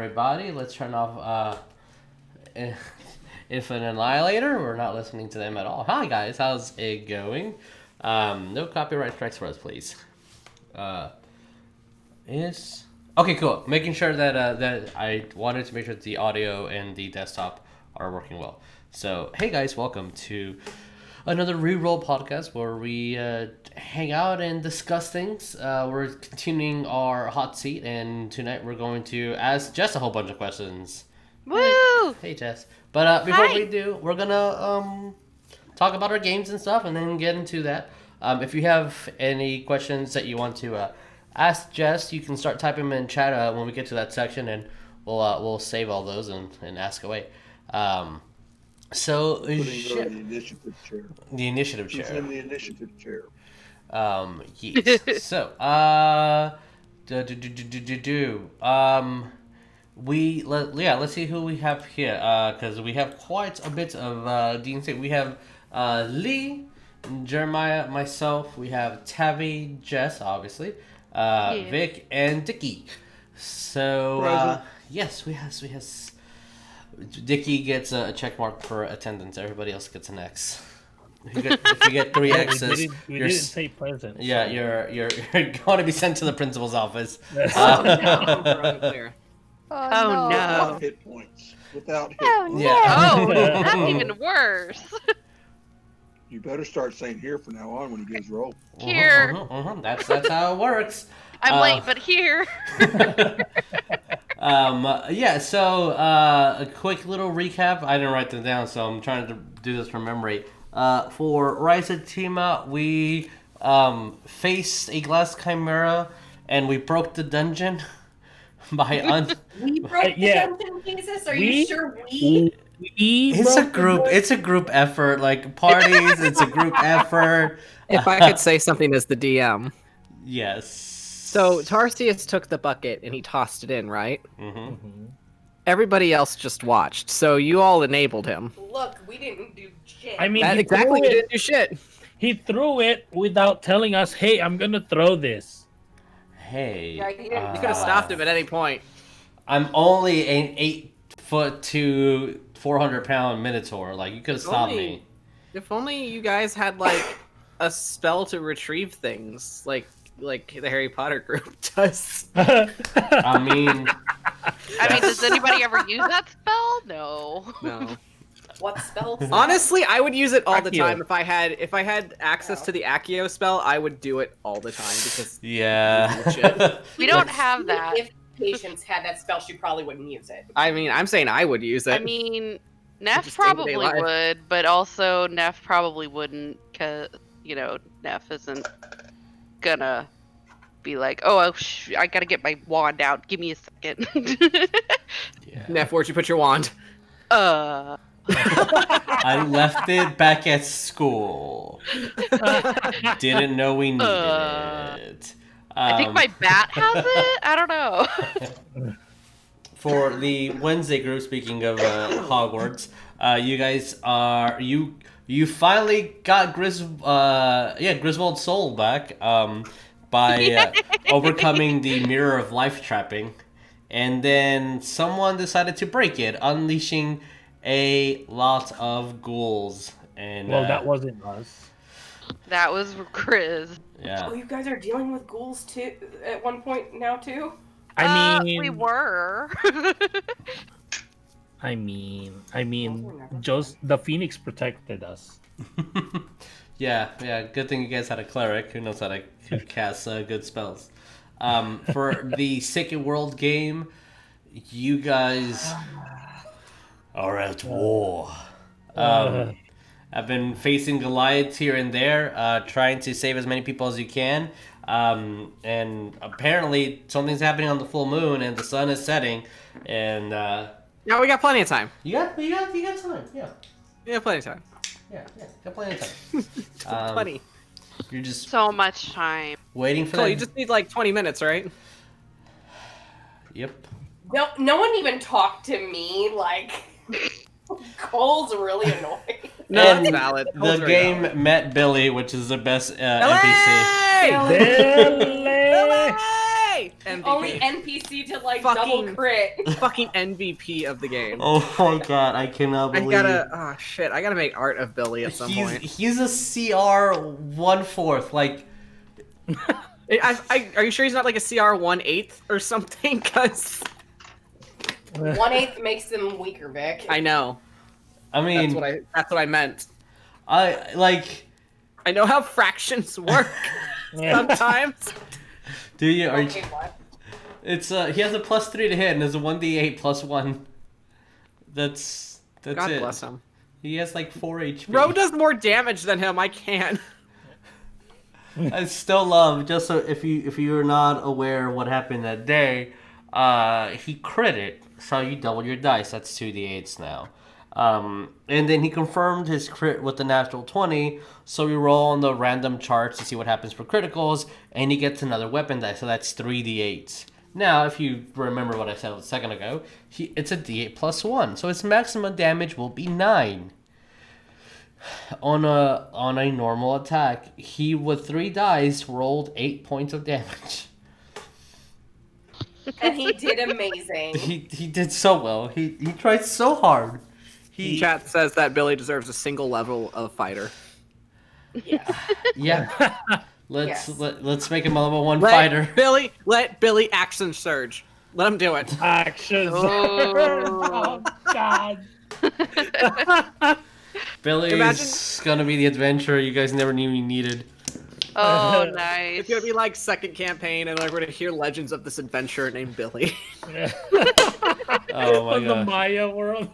everybody. Let's turn off If an Annihilator. We're not listening to them at all. Hi, guys. How's it going? No copyright strikes for us, please. Okay, cool. Making sure that I wanted to make sure that the audio and the desktop are working well. So, hey, guys. Welcome to another ReRoll podcast where we hang out and discuss things. We're continuing our hot seat, and tonight we're going to ask Jess a whole bunch of questions. Woo! Hey, Jess. But before we do, we're gonna talk about our games and stuff, and then get into that. If you have any questions that you want to ask Jess, you can start typing them in chat when we get to that section, and we'll save all those and ask away. So the initiative chair. The initiative chair. She's in the initiative chair. Yes. So let's see who we have here. Because we have quite a bit of D&C. We have Lee, Jeremiah, myself. We have Tabby, Jess, obviously, Vic, and Dickie. So yes, we have. Dickie gets a check mark for attendance. Everybody else gets an X. If you get 3 X's, we didn't say present. Yeah, so. you're going to be sent to the principal's office. Oh no! No! Without hit points. Without hit points. Yeah. Oh, that's even worse. You better start saying here from now on when he gives roll. Here. That's how it works. I'm late, but here. So a quick little recap. I didn't write them down, so I'm trying to do this from memory. For Rise of Tima, we faced a glass chimera, and we broke the dungeon by We broke the dungeon, Jesus? Are you sure we? It's a group effort, like parties. It's a group effort. If I could say something as the DM. Yes. So Tarsius took the bucket and he tossed it in, right? Mm-hmm. Everybody else just watched, so you all enabled him. Look, we didn't do shit. I mean, you didn't do shit. He threw it without telling us, "Hey, I'm gonna throw this." Hey. Yeah, you could have stopped him at any point. I'm only an 8-foot to 400-pound minotaur. Like, you could have stopped me. If only you guys had like a spell to retrieve things, like the Harry Potter group does. I mean, does anybody ever use that spell? No. What spell? Honestly, I would use it all the Accio. time if I had access to the Accio spell. I would do it all the time because We don't have that. If Patience had that spell, she probably wouldn't use it. I mean, I'm saying I would use it. I mean, Neff Just probably day-to-day life. would, but also Neff probably wouldn't, because, Neff isn't gonna be like, oh, I gotta get my wand out. Give me a second. Neff, where'd you put your wand? I left it back at school. Didn't know we needed it. I think my bat has it? I don't know. For the Wednesday group, speaking of Hogwarts, you guys are... You finally got Griswold's soul back by overcoming the Mirror of Life trapping. And then someone decided to break it, unleashing a lot of ghouls. And Well, that wasn't us. That was Chris. yeah. Oh, you guys are dealing with ghouls too at one point now too? I mean, we were. I mean, just the Phoenix protected us. Yeah. Good thing you guys had a cleric who knows how to cast good spells. For the Second World game, you guys are at war. I've been facing Goliaths here and there, trying to save as many people as you can. And apparently something's happening on the full moon, and the sun is setting. And No, we got plenty of time. you got time. Yeah. We have plenty of time. Yeah, got plenty of time. Plenty. You're just So much time. waiting for Cool, that. you just need like 20 minutes, right? Yep. No one even talked to me. Like, Cole's really annoying. No, And that's valid. The Cole's very game valid. met Billy, which is the best NPC. Billy! Billy! Billy! Yay! MVP. Only NPC to like Fucking- double crit. Fucking MVP of the game. Oh my god, I cannot I believe gotta make art of Billy at some point. he's a CR 1/4. Like, Are you sure he's not like a CR 1/8 or something? Cause 1/8 makes them weaker, Vic. I know. I mean, That's what I meant. I like. I know how fractions work sometimes. Do you? Are you Okay, what? it's he has a +3 to hit and there's a 1d8 +1. That's God it. bless him. He has like 4 HP. Ro does more damage than him. I can't. I still love, just so if you're not aware of what happened that day, he critted, so you double your dice. That's 2d8s now. And then he confirmed his crit with the natural 20, so we roll on the random charts to see what happens for criticals, and he gets another weapon dice, so that's 3d8s. Now, if you remember what I said a second ago, it's a d8 +1, so his maximum damage will be 9. On a normal attack, he with 3 dice rolled 8 points of damage. And he did amazing. He did so well. He tried so hard. Chat says that Billy deserves a single level of fighter. Yeah. Yeah. Let's Yes. let's make him a level 1 fighter. Let Billy action surge. Let him do it. Actions. Oh. Oh, God. Billy's gonna be the adventurer you guys never knew you needed. Oh, nice. It's gonna be like second campaign, and like we're gonna hear legends of this adventurer named Billy. Oh my From the god. Maya world.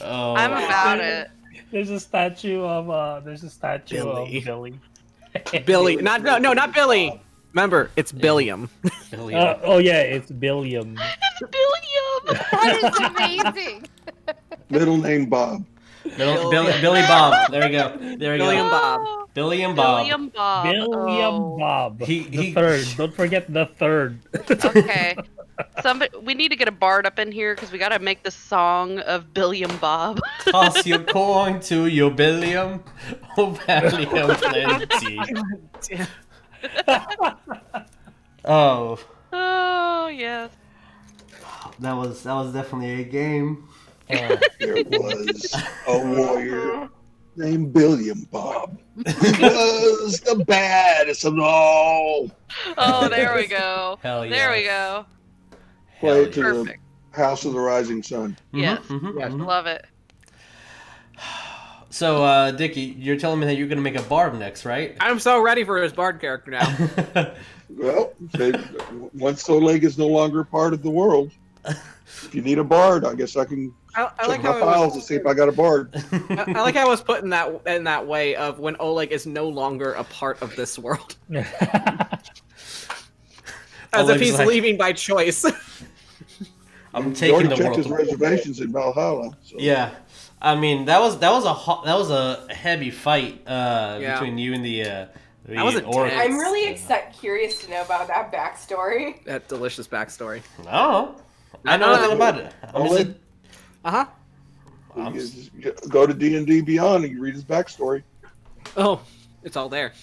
Oh. I'm about it. There's a statue of Billy. Billy. Billy, not Billy. Remember, it's Billiam. Billy. Oh yeah, it's Billiam. Billiam! That is amazing. Middle name Bob. Billy Bob. There we go. There we Billiam go. Bob. Billy and Bob. Billiam Bob. Billiam Oh. Bob. He- the he- third. Don't forget the third. Okay. We need to get a bard up in here because we got to make the song of Billiam Bob. Toss your coin to your Billiam. Oh, Billiam plenty. Oh, Oh, yes. that was definitely a game. There was a warrior named Billiam Bob. He was the baddest of them all. Oh, there we go. Hell yeah. There we go. Play to Perfect. the House of the Rising Sun. Yes. Yes. Love it. So, Dickie, you're telling me that you're gonna make a barb next, right? I'm so ready for his bard character now. Well, once Soleg is no longer a part of the world, if you need a bard, I guess I can I check like my how files to see if I got a bard. I like how it was put in that way of when Oleg is no longer a part of this world, as Oleg's if he's like, leaving by choice. I'm He taking already the checked world. his reservations in Valhalla. So. Yeah, I mean that was a heavy fight between you and the That was orc. intense. I'm really curious to know about that backstory. That delicious backstory. I don't know. I know nothing about it. I'm just Oleg, Uh huh. you just go to D&D Beyond and you read his backstory. Oh, it's all there.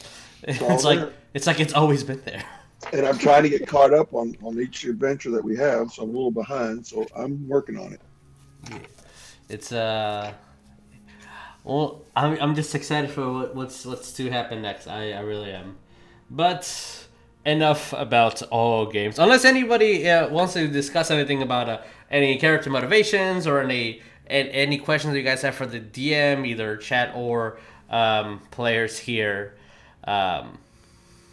it's all like there. it's always been there. And I'm trying to get caught up on each adventure that we have, so I'm a little behind. So I'm working on it. It's well, I'm just excited for what's to happen next. I really am. But enough about all games. Unless anybody wants to discuss anything about any character motivations or any questions you guys have for the DM, either chat or players here.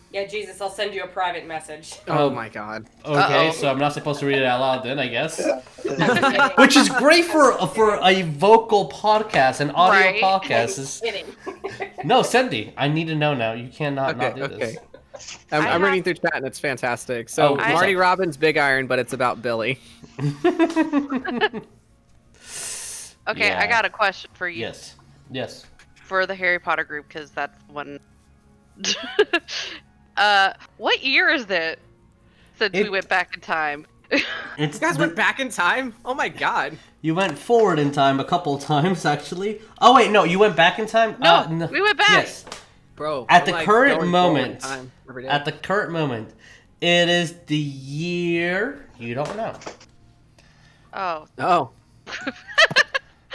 Yeah, Jesus, I'll send you a private message. Oh my god. Okay, Uh-oh. so I'm not supposed to read it out loud then, I guess. Which Which is great for a vocal podcast, an audio Right. podcast. Is, kidding. no, Cindy, I need to know now. You cannot not do this. I'm reading through chat and it's fantastic. So Oh, Marty Robbins, Big Iron, but it's about Billy. Okay, Yeah. I got a question for you Yes. for the Harry Potter group because that's one. What year is it since we went back in time? It's You guys went back in time? Oh my god. You went forward in time a couple of times, actually. Oh wait, no, you went back in time. No, we went back. Yes. Bro. At I'm the like current going forward in moment, time every day. at the current moment, It is the year you don't know. Oh. Oh.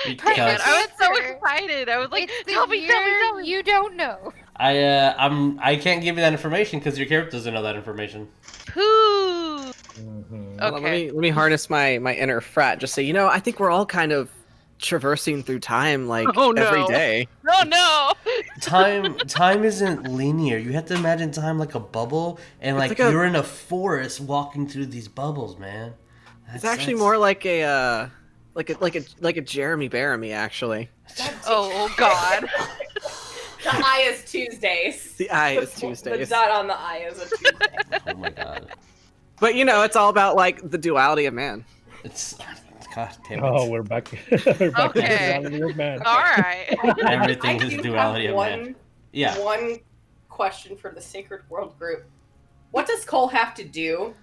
Dang Because it, I was so excited. I was like, It's the tell me. year you don't know. I can't give you that information because your character doesn't know that information. Pooh. Mhm. Hold on, Okay. let me harness my inner frat. Just say, I think we're all kind of traversing through time like Oh, no. every day. Oh no. Time isn't linear. You have to imagine time like a bubble, and It's like like a- you're in a forest walking through these bubbles, man. It's actually more like a Jeremy Bearimy, actually. Oh God. The I is Tuesdays. The I is The Tuesdays. dot on the I is a Tuesday. Oh my god. But it's all about like the duality of man. It's god damn it. Oh, we're back. We're back to the Okay. reality of man. All right. Everything I is do duality have of man. Yeah. One question for the Sacred World group. What does Cole have to do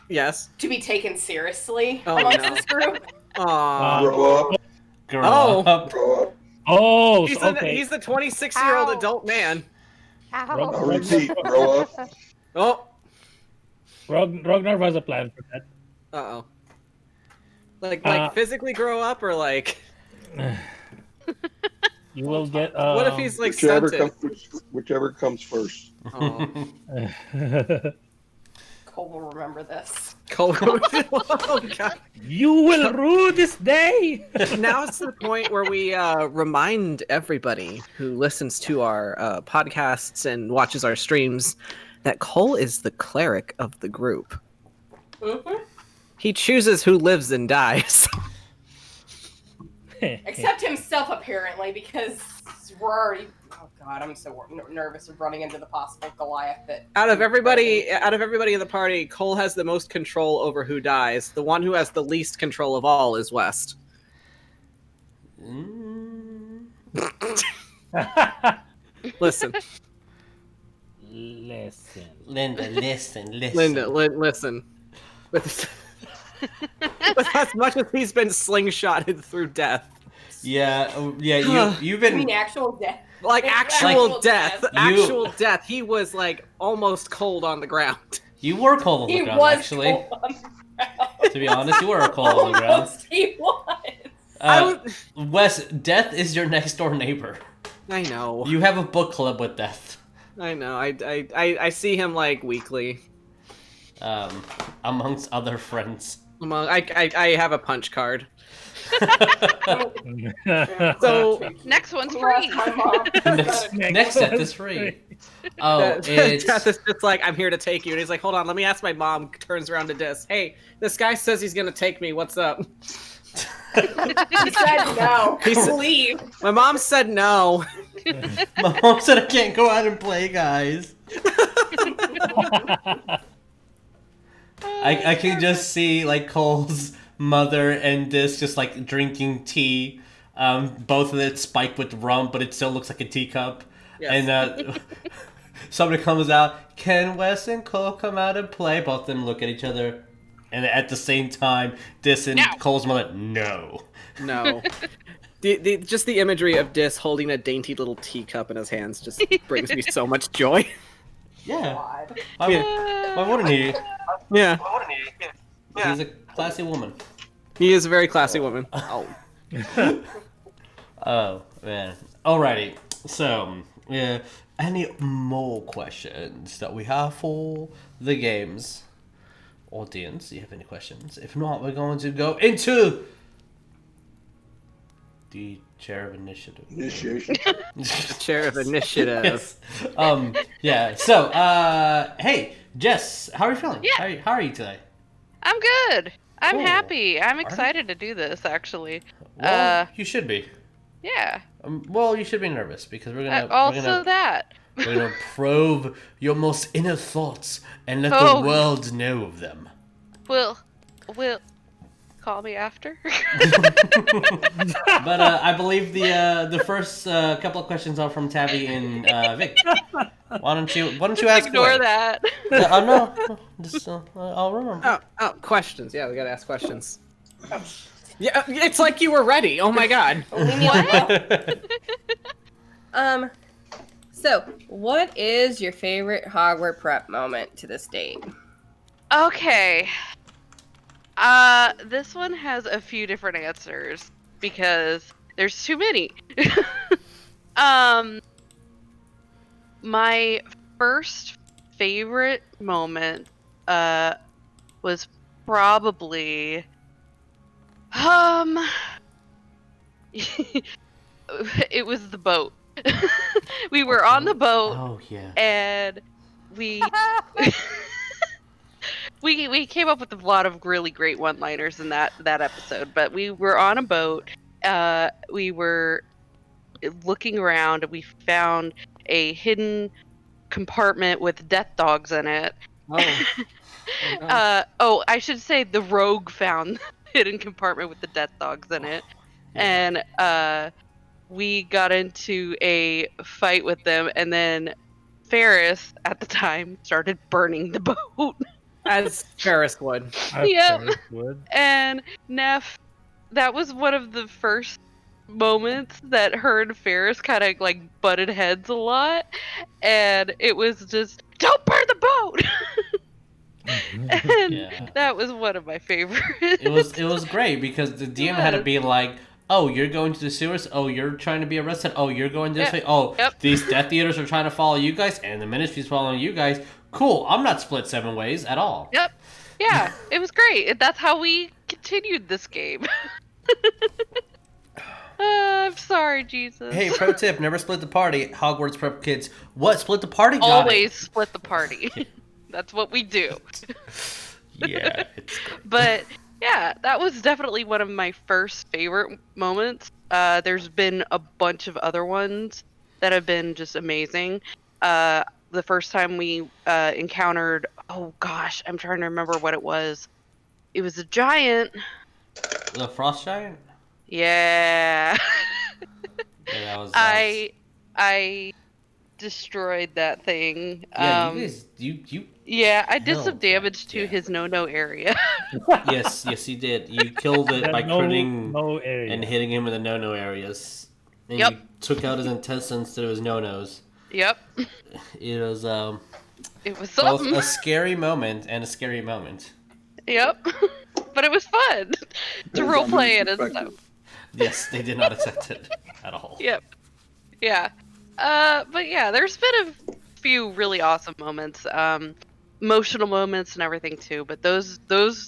Yes. to be taken seriously Oh, amongst no. this group? Aww. Grow up. Grow Oh. up. Grow up. Oh, He's, so, okay. he's the 26-year-old Ow. adult man. Ow. I'll repeat. Grow up. Oh. Ragnar has a plan for that. Uh-oh. Like Uh, physically grow up or like You will get. what if he's like Whichever stunted? whichever comes first. Oh. Cole will remember this. Cole. Oh, God. You will rue this day. Now it's the point where we remind everybody who listens to our podcasts and watches our streams that Cole is the cleric of the group. Mm-hmm. He chooses who lives and dies. Except himself, apparently, because we're already. Oh God, I'm so nervous of running into the possible Goliath that. Out of everybody in the party, Cole has the most control over who dies. The one who has the least control of all is West. Mm. Listen, Listen. Linda, listen. Linda, listen. With as much as he's been slingshotted through death, Yeah, you've You been mean actual death? like Like actual actual death, death. actual death. He was like almost cold on the ground. you were cold on the He ground, was actually. cold on the ground. To be honest, you were cold on the ground. Almost he was. Wes, death is your next door neighbor. I know. You have a book club with death. I know. I see him like weekly. Amongst other friends. I have a punch card. So So Next one's Last free. time, Mom. Next set is free. Oh, it's Death is just like, I'm here to take you. And he's like, hold on, let me ask my mom. Turns around to Dis. Hey, this guy says he's gonna take me. What's up? He said no. He said- Leave. My mom said no. my mom said I can't go out and play, guys. I can just see like Cole's mother and this just like drinking tea. Both of it spiked with rum, but it still looks like a teacup. Yes. And somebody comes out. Can Wes and Cole come out and play? Both of them look at each other, and at the same time, Dis and No. Cole's mother, no. No. Just the imagery of Dis holding a dainty little teacup in his hands just brings me so much joy. Yeah. God. Why wouldn't he? Yeah. He's a classy woman. He is a very classy woman. Oh. Oh man. Alrighty. So, yeah. Any more questions that we have for the games? Audience, do you have any questions? If not, we're going to go into the chair of initiative. Initiation. Chair of initiative. Yes. Yeah. So, hey, Jess, how are you feeling? Yeah. How are you today? I'm good. I'm Cool. happy. I'm you? excited to do this, actually. Well, you should be. Yeah. Well, you should be nervous because we're gonna Also that. we're gonna probe your most inner thoughts and let Oh. the world know of them. Will call me after. But I believe the first couple of questions are from Tabby and Vic. Why don't you ask Ignore away? that. No, just I'll remember. Oh, questions. Yeah, we gotta ask questions. Yeah, it's like you were ready. Oh my god. Leave me alone. So, what is your favorite Hogwarts prep moment to this date? Okay. This one has a few different answers because there's too many. um, my first favorite moment, was probably, it was the boat. We were on the boat, Oh yeah. and we we came up with a lot of really great one-liners in that episode. But we were on a boat. We were looking around, and we found a hidden compartment with death dogs in it. Oh, I should say the rogue found the hidden compartment with the death dogs in it, Yeah. and we got into a fight with them, and then Ferris at the time started burning the boat. as Ferris would. Yep. Ferris would. And Neff, that was one of the first moments that her and Ferris kind of like butted heads a lot, and it was just, don't burn the boat. And Yeah. that was one of my favorites. It was great because the DM had to be like, oh, you're going to the sewers. Oh, you're trying to be arrested. Oh, you're going this way. Oh, Yep. these Death Eaters are trying to follow you guys, and the Ministry's following you guys. Cool. I'm not split 7 ways at all. Yep. Yeah, it was great. That's how we continued this game. I'm sorry, Jesus. Hey, pro tip: never split the party. Hogwarts prep kids. What? Split the party? Got Always split the party. That's what we do. it. Yeah. It's But yeah, that was definitely one of my first favorite moments. There's been a bunch of other ones that have been just amazing. The first time we encountered, oh gosh, I'm trying to remember what it was. It was a giant. the Frost Giant. Yeah. Yeah, that was. I destroyed that thing. Yeah, you guys, you. Yeah, I did some Hell, damage to yeah. his no-no area. Yes, you did. You killed it That by critting no area. and hitting him in the no-no areas. And Yep. you took out his intestines to his no-nos. Yep. It was It was both something. a scary moment and a scary moment. Yep. But it was fun to Depends role on play whose it and perspective. stuff. Yes, they did not accept it at all. Yep. Yeah. But yeah, there's been a few really awesome moments, emotional moments and everything too. But those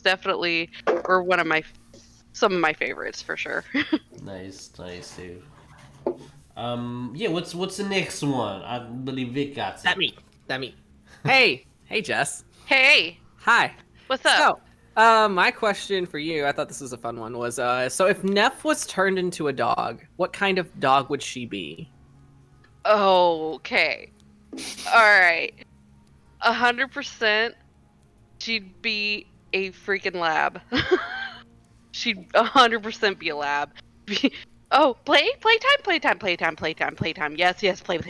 definitely were some of my favorites for sure. Nice, dude. Yeah. What's the next one? I believe Vic got it. That me. Hey, Jess. Hey, Hi. what's up? So, my question for you, I thought this was a fun one, was so if Neff was turned into a dog, what kind of dog would she be? Okay. All right. 100%. She'd be a freaking lab. She'd 100% be a lab. Oh, playtime. Yes, play.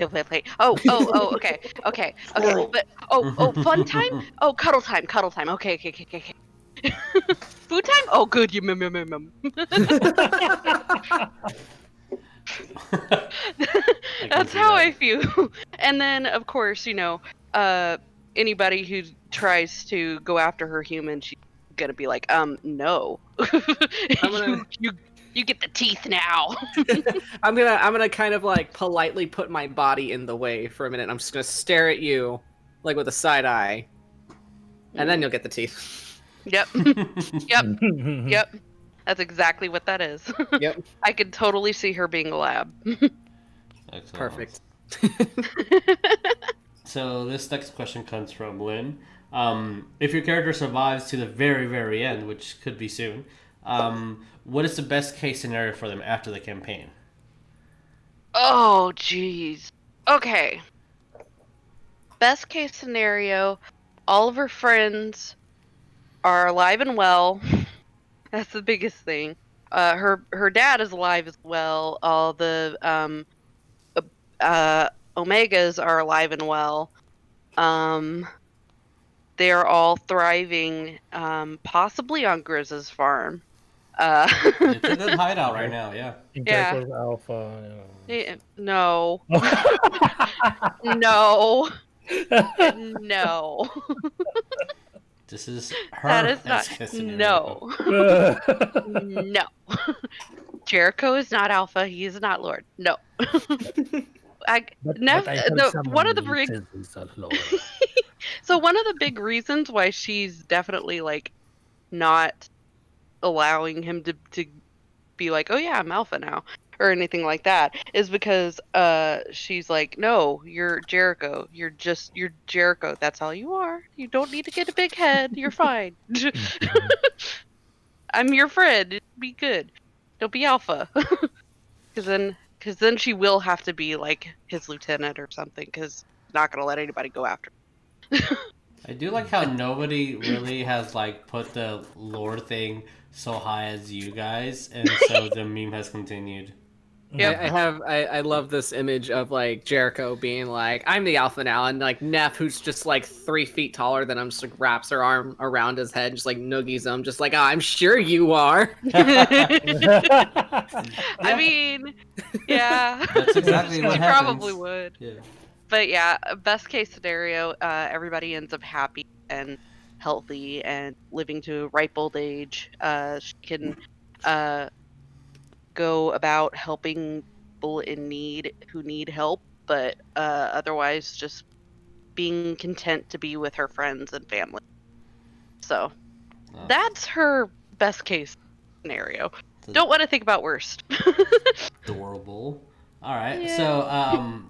Oh, okay. But fun time. Oh, cuddle time. Okay. Food time. Oh, good. That's how I feel. And then, of course, anybody who tries to go after her human, she's gonna be like, no. gonna- you get the teeth now. I'm gonna kind of like politely put my body in the way for a minute. I'm just gonna stare at you like with a side eye, and then you'll get the teeth. Yep. Yep. That's exactly what that is. Yep. I could totally see her being a lab. Excellent. Perfect. So this next question comes from Lynn. If your character survives to the very, very end, which could be soon, what is the best case scenario for them after the campaign? Oh, jeez. Okay. Best case scenario, all of her friends are alive and well. That's the biggest thing. Her dad is alive as well. All the Omegas are alive and well. They are all thriving, possibly on Grizz's farm. It's a good hideout right now, yeah. Yeah. Jericho's alpha. No. No. No. This is her That is not. best case scenario. No. No. Jericho is not alpha. He is not Lord. No. But I heard One of the someone big says he's a lord. so one of the big reasons why she's definitely like not allowing him to be like, oh yeah, I'm alpha now, or anything like that, is because she's like, no, you're Jericho. You're Jericho. That's all you are. You don't need to get a big head. You're fine. I'm your friend. Be good. Don't be alpha. Because then she will have to be like his lieutenant or something. Because not gonna let anybody go after. I do like how nobody really has like put the lore thing so high as you guys, and so the meme has continued. Yep. I love this image of like Jericho being like, I'm the alpha now, and like Neff, who's just like 3 feet taller than him, just like wraps her arm around his head, just like noogies him, just like, oh, I'm sure you are. I mean, yeah. That's exactly what She happens. probably would. Yeah. But yeah, best case scenario, everybody ends up happy and healthy and living to a ripe old age. She can go about helping people in need who need help, but otherwise just being content to be with her friends and family. So that's her best case scenario. Don't want to think about worst. Adorable. All right. Yeah. So,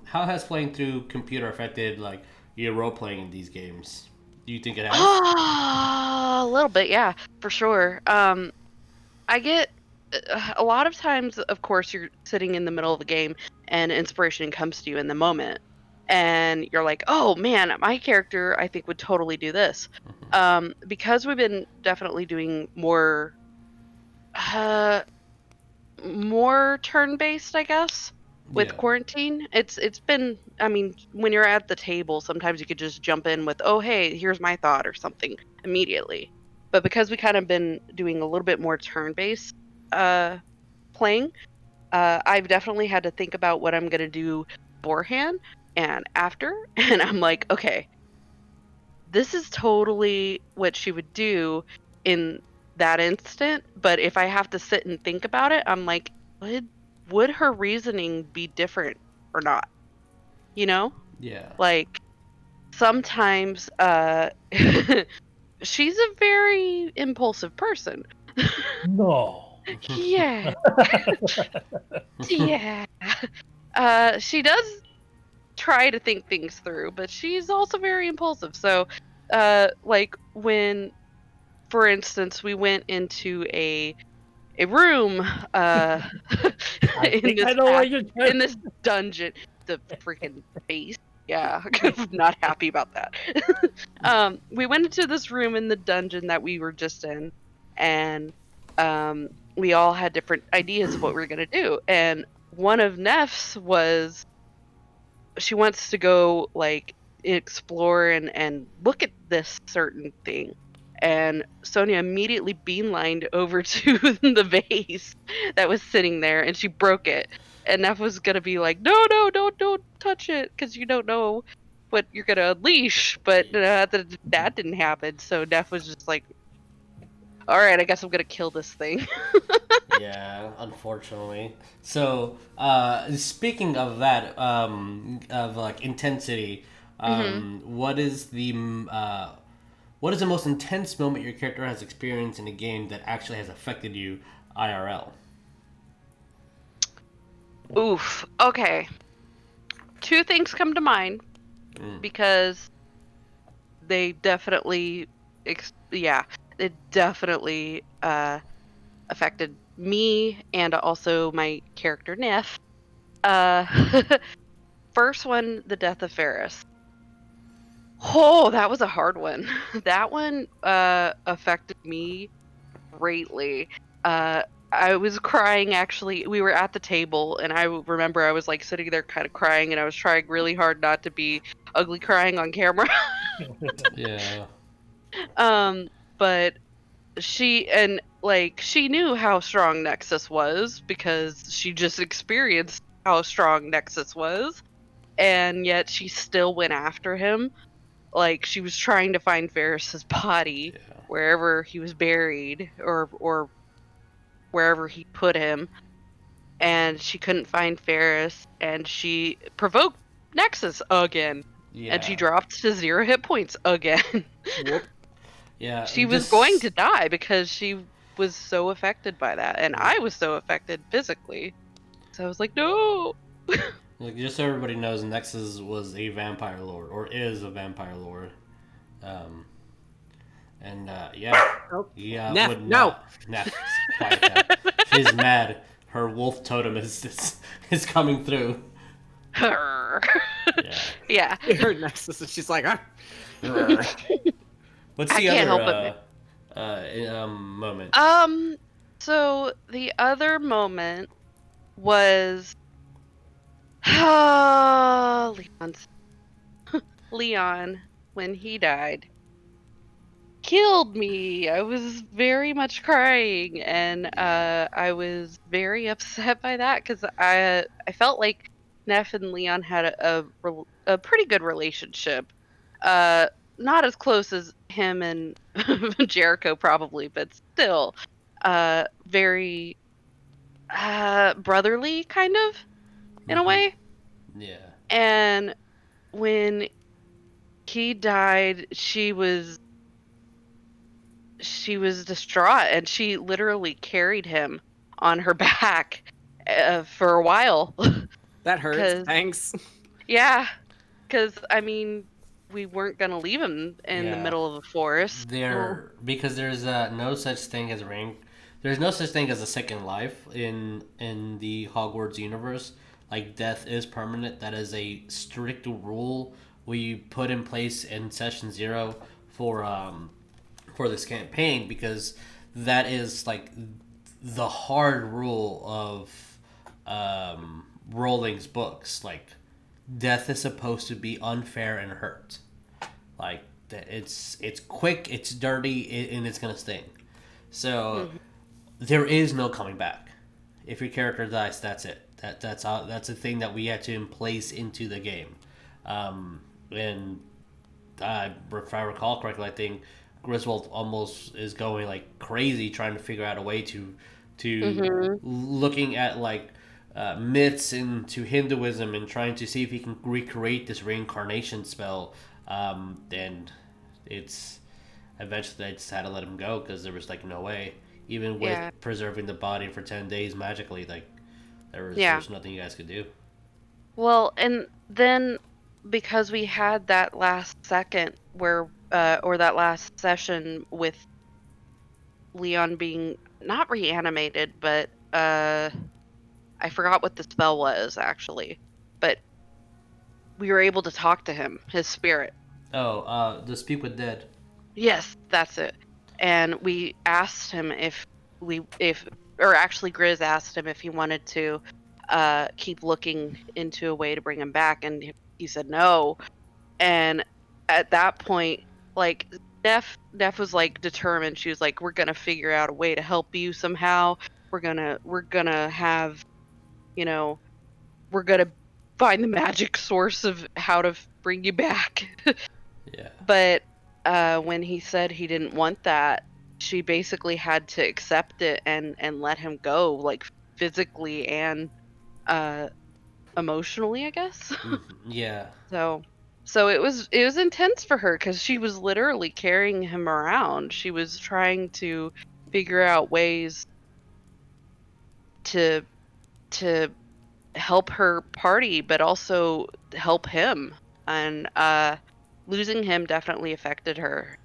how has playing through computer affected like your role playing in these games? Do you think it has? A little bit, yeah, for sure. I get a lot of times, of course, you're sitting in the middle of a game and inspiration comes to you in the moment. And you're like, oh man, my character, I think, would totally do this. Because we've been definitely doing more turn-based, I guess, with quarantine. It's been, I mean, when you're at the table, sometimes you could just jump in with, oh hey, here's my thought or something immediately. But because we kind of been doing a little bit more turn-based playing, I've definitely had to think about what I'm gonna do beforehand and after, and I'm like, okay, this is totally what she would do in that instant, but if I have to sit and think about it, I'm like, would her reasoning be different or not? You know? Yeah. Like, sometimes she's a very impulsive person. No. Yeah. Yeah. She does try to think things through, but she's also very impulsive. So, like when, for instance, we went into a room in this dungeon, the freaking face. Yeah, I'm not happy about that. We went into this room in the dungeon that we were just in, and we all had different ideas of what we were gonna do. And one of Neff's was she wants to go like explore and look at this certain thing. And Sonia immediately beelined over to the vase that was sitting there, and she broke it. And Neff was gonna be like, "No, don't touch it, because you don't know what you're gonna unleash." But that didn't happen. So Neff was just like, "All right, I guess I'm gonna kill this thing." Yeah, unfortunately. So, speaking of that, of like intensity, what is the most intense moment your character has experienced in a game that actually has affected you IRL? Oof. Okay. 2 things come to mind because they definitely, it definitely affected me and also my character Neff. First one, the death of Ferris. Oh, that was a hard one. That one affected me greatly. I was crying, actually. We were at the table, and I remember I was like sitting there kind of crying, and I was trying really hard not to be ugly crying on camera. Yeah. But she, and like she knew how strong Nexus was because she just experienced how strong Nexus was, and yet she still went after him. Like she was trying to find Varys's body Yeah. wherever he was buried or wherever he put him, and she couldn't find Varys, and she provoked Nexus again, Yeah. and she dropped to 0 hit points again. Whoop. Yeah. She was going to die because she was so affected by that, and I was so affected physically. So I was like, no. Like, just so everybody knows, Nexus was a vampire lord, or is a vampire lord. Yeah. Nope. Yeah. Neff, would no. not. Neff, quiet down. She's mad. Her wolf totem is coming through. Yeah. Yeah. Yeah. Her Nexus, and she's like, ah. What's I the can't other help moment? So the other moment was Leon's Leon when he died killed me. I was very much crying, and I was very upset by that because I felt like Neff and Leon had a pretty good relationship. Not as close as him and Jericho probably, but still, very brotherly kind of in a way. Yeah. And when he died, she was distraught, and she literally carried him on her back for a while. That hurts. 'Cause- Thanks. Yeah, because I mean, we weren't gonna leave him in the Yeah. middle of the forest. Because there's no such thing as there's no such thing as a second life in the Hogwarts universe. Like, death is permanent. That is a strict rule we put in place in session 0 for this campaign, because that is like the hard rule of Rowling's books. Like, death is supposed to be unfair and hurt. Like, it's quick, it's dirty, and it's gonna sting. So there is no coming back. If your character dies, that's it. That's a thing that we had to place into the game. And if I recall correctly, I think Griswold almost is going like crazy trying to figure out a way to looking at like myths into Hinduism and trying to see if he can recreate this reincarnation spell. And it's eventually I just had to let him go because there was like no way, even with preserving the body for 10 days magically, like there's nothing you guys could do. Well, and then because we had that last second where or that last session with Leon being not reanimated, but I forgot what the spell was actually, but we were able to talk to him, his spirit. Oh, the Speak with Dead. Yes, that's it. And we asked him or actually Grizz asked him if he wanted to keep looking into a way to bring him back, and he said no. And at that point, like, Neff was like determined. She was like, we're gonna figure out a way to help you somehow. We're gonna have, we're gonna find the magic source of how to bring you back. Yeah. But when he said he didn't want that, she basically had to accept it and let him go, like physically and emotionally, I guess. Yeah. So it was intense for her because she was literally carrying him around. She was trying to figure out ways to help her party, but also help him. And losing him definitely affected her.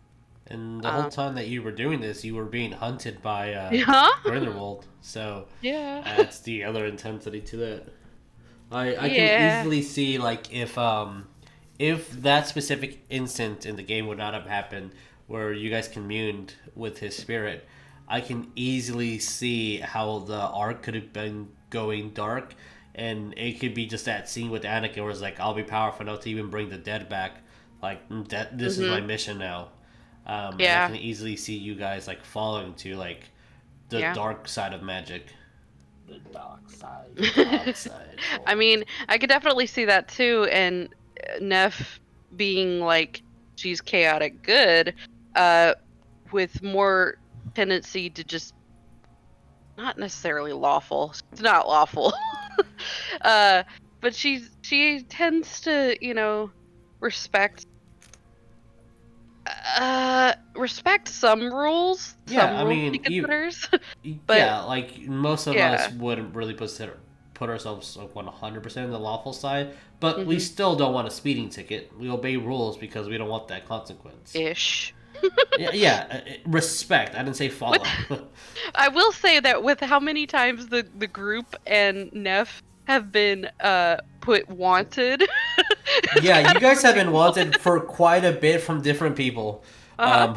And the whole time that you were doing this, you were being hunted by Grindelwald. So that's the other intensity to that. I can easily see, like, if that specific instant in the game would not have happened where you guys communed with his spirit, I can easily see how the arc could have been going dark, and it could be just that scene with Anakin where it's like, I'll be powerful enough to even bring the dead back. Like, this is my mission now. And I can easily see you guys, like, following to, like, Yeah. dark side of magic. The dark side. Dark side. I mean, I could definitely see that too. And Neff being like she's chaotic good, with more tendency to just not necessarily lawful. It's not lawful. But she tends to, respect respect some rules. Yeah, some I rules mean, she you- considers. But- yeah, like most of Yeah. us wouldn't really put ourselves like 100% in the lawful side, but we Mhm. still don't want a speeding ticket. We obey rules because we don't want that consequence. Ish. Respect. I didn't say follow. I will say that with how many times the group and Neff have been put wanted. Yeah, you guys have been wanted for quite a bit from different people. Uh-huh.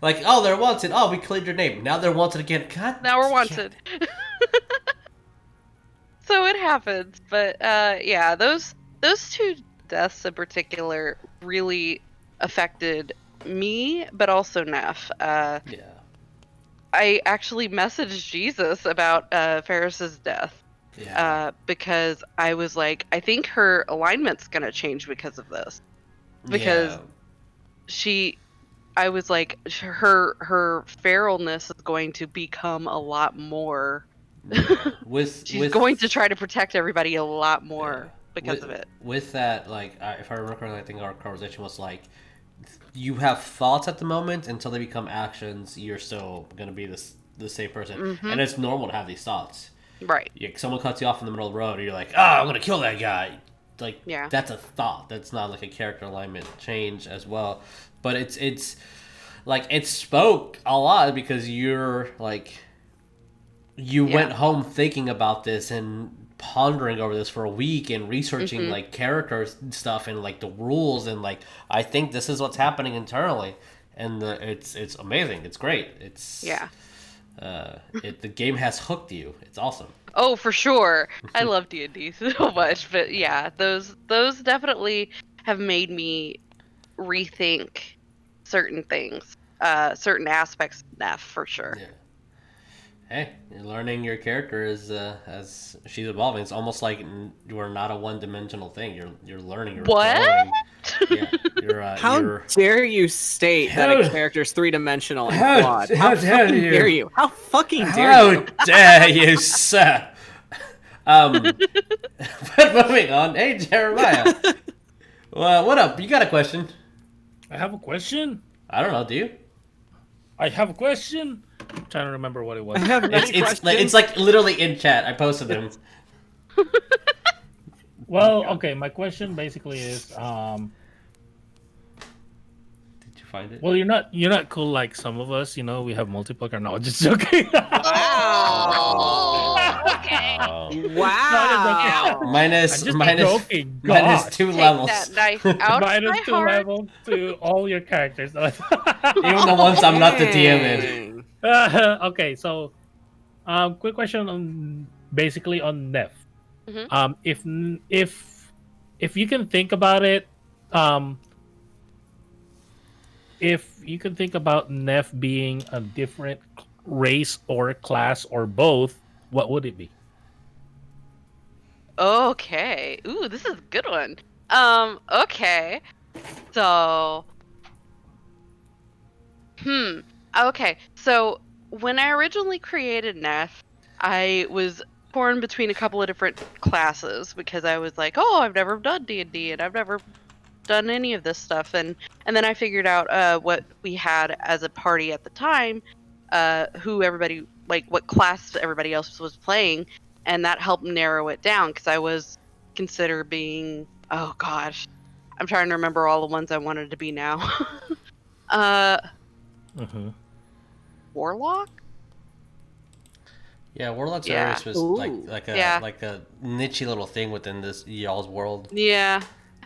Like, oh, they're wanted. Oh, we cleared your name. Now they're wanted again. God. Now we're wanted. So it happens, but yeah, those two deaths in particular really affected me, but also Neff. Yeah. I actually messaged Jesus about Ferris's death. Yeah. Because I was like, I think her alignment's gonna change because of this. Because I was like, her feralness is going going to become a lot more. She's going to try to protect everybody a lot more because of it. With that, like, if I remember correctly, I think our conversation was like, you have thoughts at the moment until they become actions. You're still gonna be the same person, and it's normal to have these thoughts. Right. Yeah, someone cuts you off in the middle of the road, and you're like, I'm gonna kill that guy. Like, Yeah. that's a thought. That's not like a character alignment change as well. But it's like, it spoke a lot because you're like, you went home thinking about this and pondering over this for a week and researching like characters and stuff and like the rules and like, I think this is what's happening internally, and it's amazing. It's great. It's the game has hooked you. It's awesome. Oh, for sure. I love D&D so much, but yeah, those definitely have made me rethink certain things, certain aspects of Neff, for sure. Yeah. Hey, you're learning your character as she's evolving. It's almost like you're not a one-dimensional thing. You're learning. You're What? growing. Yeah, you're, How dare you state that a character's three-dimensional and flawed? How fucking dare you? How fucking dare you? How dare you, sir? But moving on. Hey, Jeremiah. Well, what up? You got a question? I have a question. I don't know. Do you? I have a question. I'm trying to remember what it was. I have many It's like literally in chat. I posted them. Well, okay. My question basically is, Did you find it? well, you're not cool like some of us. You know, we have multiplayer. No, just joking. Okay. Wow. Minus joking. minus God. 2 Take levels. that knife out Minus of my 2 heart. levels to all your characters. Even the ones I'm not the DM in. Okay, so quick question on basically on Neff. If you can think about it, if you can think about Neff being a different race or class or both, what would it be? Okay. Ooh, this is a good one. Okay. So, okay. So, when I originally created Neff, I was torn between a couple of different classes because I was like, oh, I've never done D&D and I've never done any of this stuff, and then I figured out what we had as a party at the time, who everybody, like what class everybody else was playing, and that helped narrow it down because I was consider being, oh gosh, I'm trying to remember all the ones I wanted to be now. Warlock? Yeah, Warlock's Yeah. Service was like a niche little thing within this y'all's world. Yeah.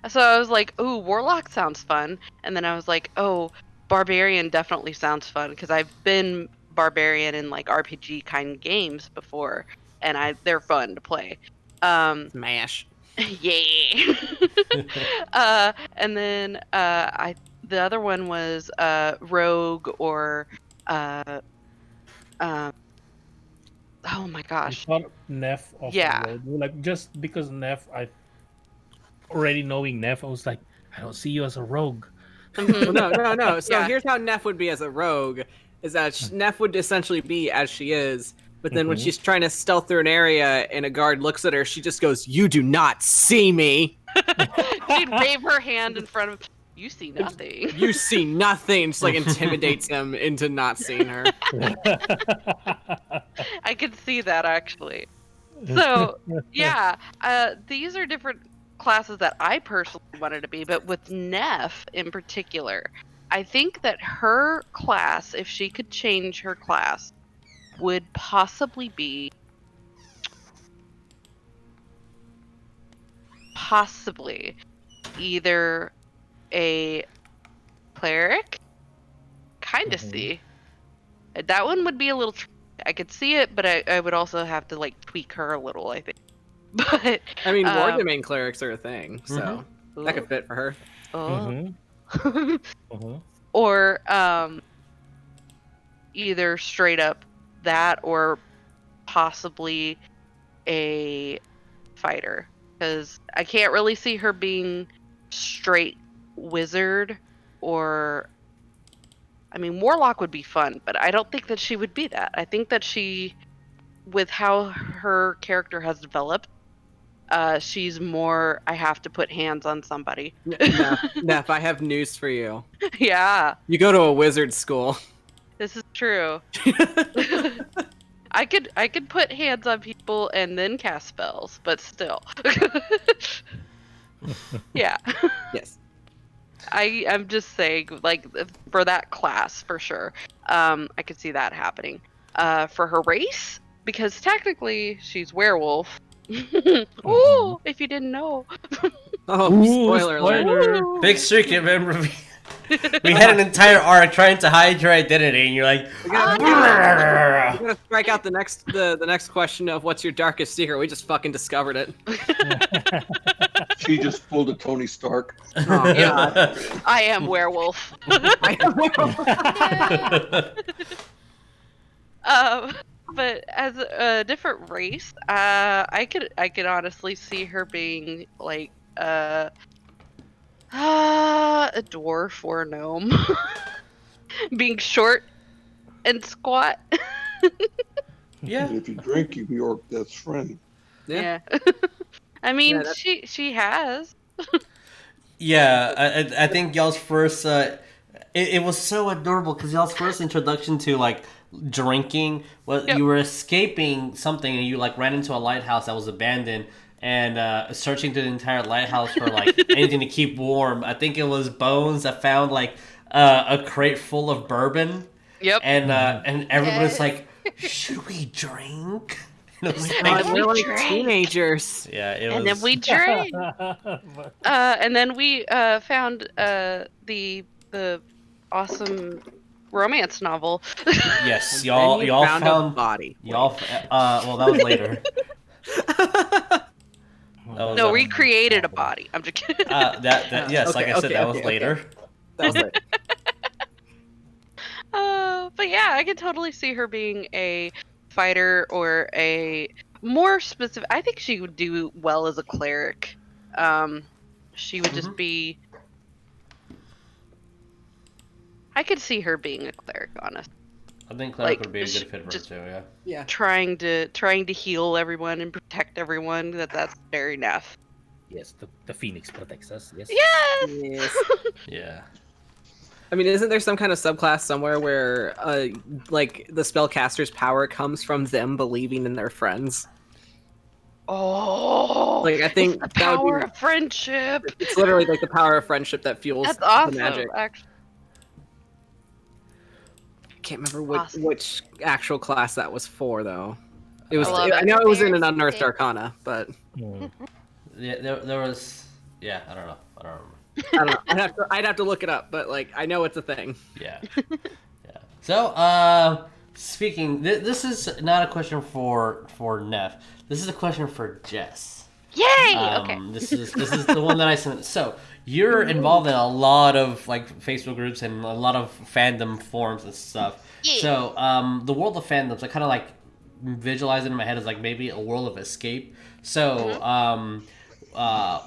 So I was like, ooh, Warlock sounds fun. And then I was like, oh, Barbarian definitely sounds fun because I've been Barbarian in like RPG kind of games before, and they're fun to play. Smash. Yeah. And then the other one was Rogue or Oh my I gosh. thought Neff of Yeah. the road. Like just because Neff, I already knowing Neff, I was like, I don't see you as a rogue. Mhm. Well, no. So Yeah. here's how Neff would be as a rogue: is that Neff would essentially be as she is, but then when Mhm. she's trying to stealth through an area and a guard looks at her, she just goes, "You do not see me. She'd wave her hand in front of. You see nothing. You see nothing." Just like intimidates him into not seeing her. I could see that actually. So yeah, these are different classes that I personally wanted to be, but with Neff in particular, I think that her class, if she could change her class, would possibly be either a cleric, kind of Mhm. see. That one would be a little. I could see it, but I would also have to like tweak her a little. I think. But I mean, war domain clerics are a thing, so ooh, that could fit for her. oh. Mhm. Mhm. Or either straight up that or possibly a fighter, because I can't really see her being straight wizard. Or I mean, warlock would be fun, but I don't think that she would be that. I think that she, with how her character has developed, she's more I have to put hands on somebody. Neff, I have news for you. Yeah, You go to a wizard school. this is true. I could put hands on people and then cast spells, but still. Yeah. Yes. I'm just saying, like, for that class, for sure. I could see that happening. For her race, because technically she's werewolf. Ooh, if you didn't know. Oh, Ooh, spoiler alert. spoiler. Big secret, remember? We had an entire arc trying to hide your identity, and you're like, We gotta strike out the next question of what's your darkest secret. We just fucking discovered it. She just pulled a Tony Stark. Oh, Yeah. I am werewolf. But as a different race, I could honestly see her being like a dwarf or a gnome, being short and squat. Yeah. And if you drink, you be your best friend. Yeah. I mean, Yeah, that's- she has. Yeah, I think y'all's first, it was so adorable because y'all's first introduction to like drinking was Yep. you were escaping something and you like ran into a lighthouse that was abandoned and searching through the entire lighthouse for like anything to keep warm. I think it was Bones that found like a crate full of bourbon Yep. and everybody's Yes. like, should we drink? And it was And like, then we're we like drank. teenagers. yeah, it was. And then we drank. And then we found the awesome romance novel. Yes, Then y'all you y'all found a found body. y'all. Well, that was later. That was, No, we created a body. I'm just kidding. that yes, like I said, that was later. That was it. But yeah, I could totally see her being a fighter or a more specific. I think she would do well as a cleric. She would just be. I could see her being a cleric, honest. I think cleric Like, would be a good fit for her just- too. Yeah. Yeah. Trying to heal everyone and protect everyone. That's very Neff. Yes, the Phoenix protects us. Yes. Yes. Yes. Yeah. I mean, isn't there some kind of subclass somewhere where, like, the spellcaster's power comes from them believing in their friends? Oh, Like, I think the that would power be, of friendship. it's literally like the power of friendship that fuels That's the awesome. magic. Actually, I can't remember which, Awesome. which actual class that was for, though. It was. I love I it. know it was in an There's Unearthed six. Arcana, but Mm. Yeah. There was. Yeah. I don't know. I don't remember. I don't know. I'd have to look it up, but like I know it's a thing. Yeah. Yeah. So, speaking, this is not a question for Neff. This is a question for Jess. yay! Okay. This is the one that I sent. So you're involved in a lot of like Facebook groups and a lot of fandom forums and stuff. Yeah. So the world of fandoms, I kind of like visualize it in my head as like maybe a world of escape. So,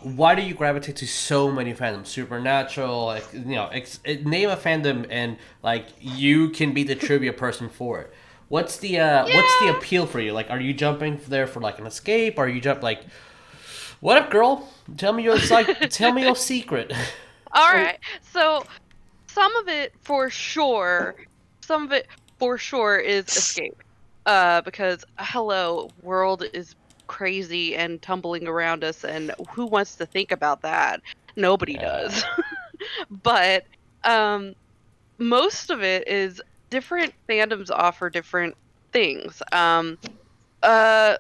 why do you gravitate to so many fandoms? Supernatural, like name a fandom, and like you can be the trivia person for it. What's the appeal for you? Like, are you jumping there for like an escape? Or are you like, what up, girl? Tell me your secret. All right. So some of it for sure is escape. Because hello, world is crazy and tumbling around us, and who wants to think about that? Nobody does. But most of it is different fandoms offer different things. On a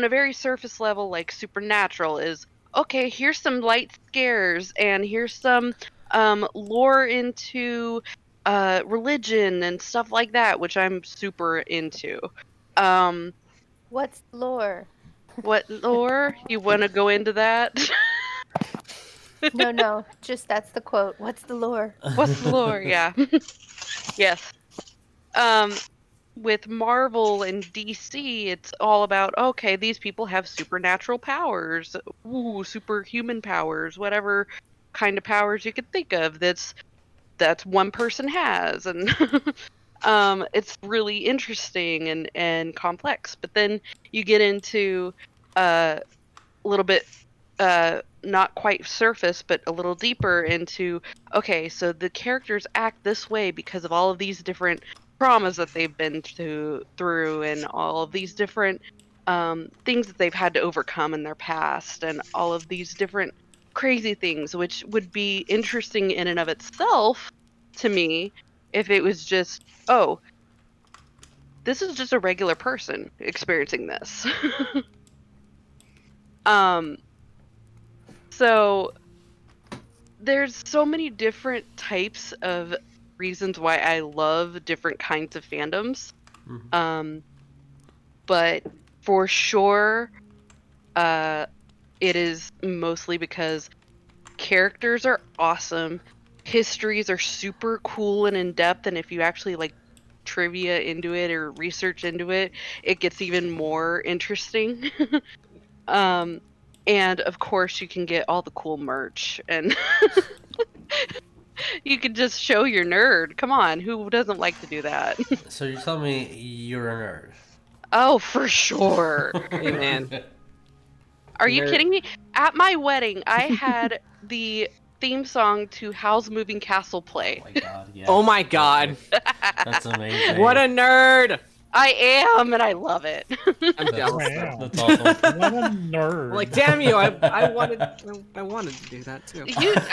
very surface level, like Supernatural is okay. Here's some light scares, and here's some lore into religion and stuff like that, which I'm super into. What's lore? What lore? You want to go into that? No, just that's the quote. What's the lore? What's the lore? Yeah. Yes. With Marvel and DC, it's all about, okay, these people have supernatural powers, superhuman powers, whatever kind of powers you could think of that's one person has, and it's really interesting and complex. But then you get into a little bit not quite surface, but a little deeper into, okay, so the characters act this way because of all of these different traumas that they've been through, and all of these different things that they've had to overcome in their past, and all of these different crazy things, which would be interesting in and of itself to me if it was just, oh, this is just a regular person experiencing this. So there's so many different types of reasons why I love different kinds of fandoms. But for sure, it is mostly because characters are awesome, histories are super cool and in depth, and if you actually like trivia into it or research into it, it gets even more interesting. And of course, you can get all the cool merch, and you can just show your nerd. Come on, who doesn't like to do that? So you're telling me you're a nerd? Oh, for sure. Hey, man. Are you Nerd. kidding me? At my wedding, I had the theme song to Howl's Moving Castle play. Oh my god! Yeah. Oh my god. That's amazing. What a nerd! I am, and I love it. I'm jealous. Wow. That's awesome. What a nerd. I'm like, damn you! I wanted to do that too.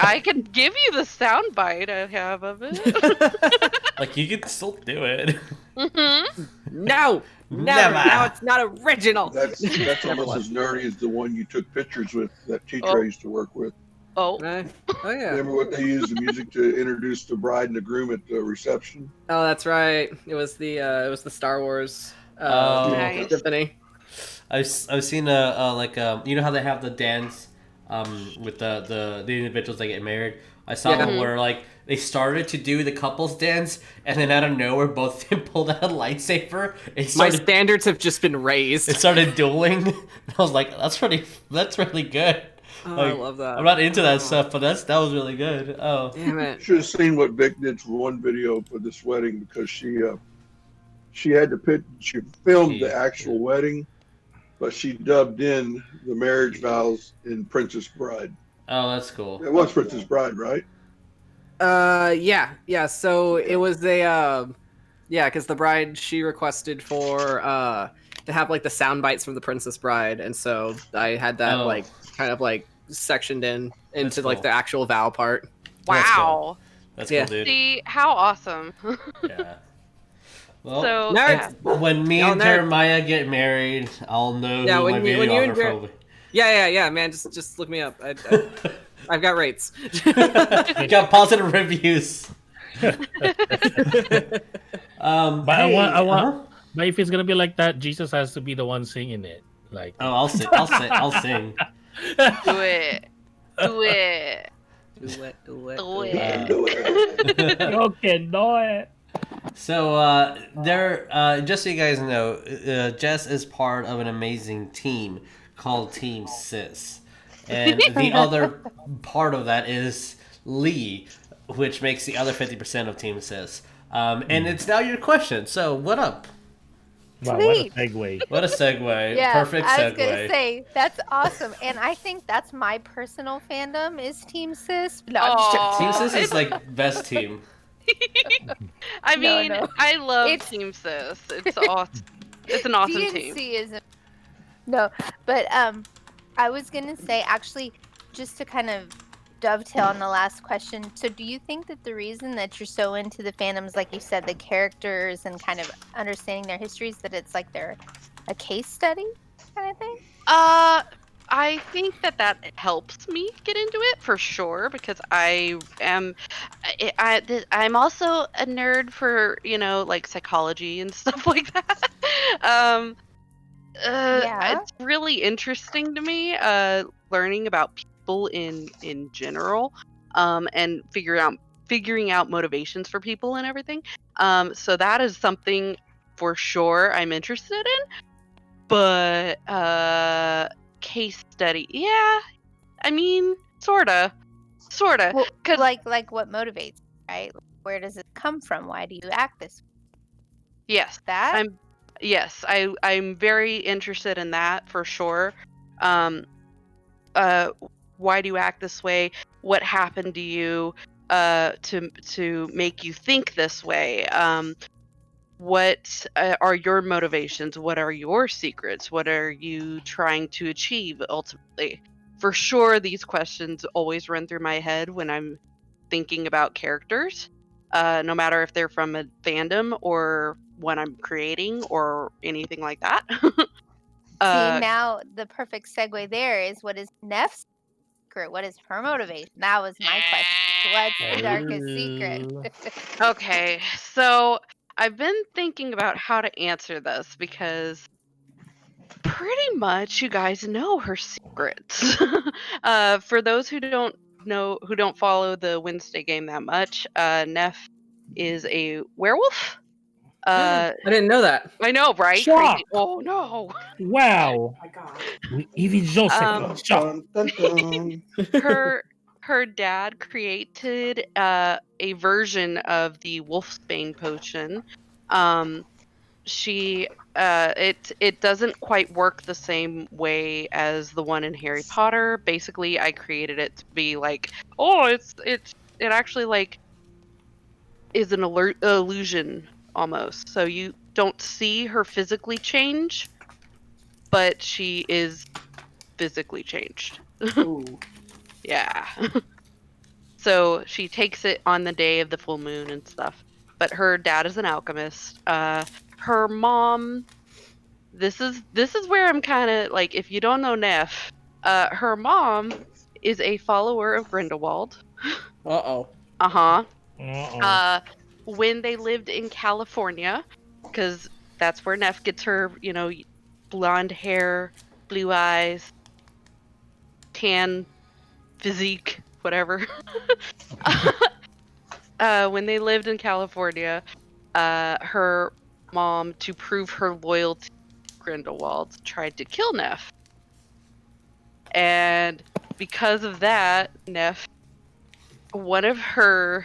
I could give you the sound bite I have of it. Like you could still do it. No, Never. Now it's not original. That's almost as nerdy as the one you took pictures with that teacher I used to work with. Oh, Oh yeah. Remember what they used the music to introduce the bride and the groom at the reception? Oh, that's right. It was the Star Wars Nice. symphony. I've seen you know how they have the dance with the individuals that get married. I saw one where like they started to do the couples dance, and then out of nowhere, both of them pulled out a lightsaber. My standards have just been raised. It started dueling. I was like, that's really good. Oh, Like, I love that. I'm not into that stuff, but that was really good. Oh, Damn it. Should have seen what Vic did for one video for this wedding, because she had to she filmed the actual wedding, but she dubbed in the marriage vows in Princess Bride. oh, that's cool. It was Princess Bride, right? Yeah. So it was because the bride, she requested for to have like the sound bites from the Princess Bride, and so I had that like kind of like sectioned into That's like cool. the actual vow part. wow. That's Yeah. cool, dude. See, how awesome. Yeah. Well, So, Nerds. yeah. when me Y'all and nerds. Jeremiah get married, I'll know Yeah, who when my you- when you and videographer will be. Yeah, man. Just look me up. I've got rates. Got positive reviews. But Hey, I want. But if it's gonna be like that, Jesus has to be the one singing it. Like, Oh, I'll sing. I'll sing. Do it. Do it. Do it. Do it. Do it. you can do it. So there, just so you guys know, Jess is part of an amazing team called Team Sis, and the other part of that is Lee, which makes the other 50% of Team Sis. And it's now your question. So what up? Wow, what a Sweet. segue. What a segue! Yeah, Perfect I was gonna segue. say that's awesome, and I think that's my personal fandom is Team Sis. No, I'm just joking. Team Aw, Sis is like best team. I No, mean, no. I love It's- Team Sis. It's awesome. It's an awesome team. DNC is no, but I was gonna say actually, just to kind of dovetail on the last question. So, do you think that the reason that you're so into the fandoms, like you said, the characters and kind of understanding their histories, that it's like they're a case study kind of thing? I think that helps me get into it for sure because I'm also a nerd for like psychology and stuff like that. um, Yeah. it's really interesting to me learning about people in general, and figuring out motivations for people and everything. So that is something for sure I'm interested in. But case study, yeah. I mean, sorta, Well, because like what motivates, right? Where does it come from? Why do you act this yes, that? I'm very interested in that for sure. Um, uh, why do you act this way? What happened to you to make you think this way? What are your motivations? What are your secrets? What are you trying to achieve ultimately? For sure, these questions always run through my head when I'm thinking about characters, no matter if they're from a fandom or one I'm creating or anything like that. See, uh, now the perfect segue there is what is Neff's secret? What is her motivation? That was my question. What's the darkest secret? okay, so I've been thinking about how to answer this because pretty much you guys know her secrets. For those who don't follow the Wednesday game that much, Neff is a werewolf. I didn't know that. I know, right? Shock! Crazy. Oh no. Wow. Oh my god. Even Joseph Um, was shocked. Dun, dun, dun. her dad created a version of the wolfsbane potion. She it doesn't quite work the same way as the one in Harry Potter. Basically, I created it to be like, oh, it actually like is an illusion almost. So you don't see her physically change, but she is physically changed. Ooh. Yeah. So she takes it on the day of the full moon and stuff. But her dad is an alchemist. Her mom. This is where I'm kind of like, if you don't know Neff, her mom is a follower of Grindelwald. Uh-oh. Uh-huh. Uh-oh. When they lived in California, because that's where Neff gets her, blonde hair, blue eyes, tan physique, whatever. When they lived in California, her mom, to prove her loyalty to Grindelwald, tried to kill Neff. And because of that, Neff, one of her,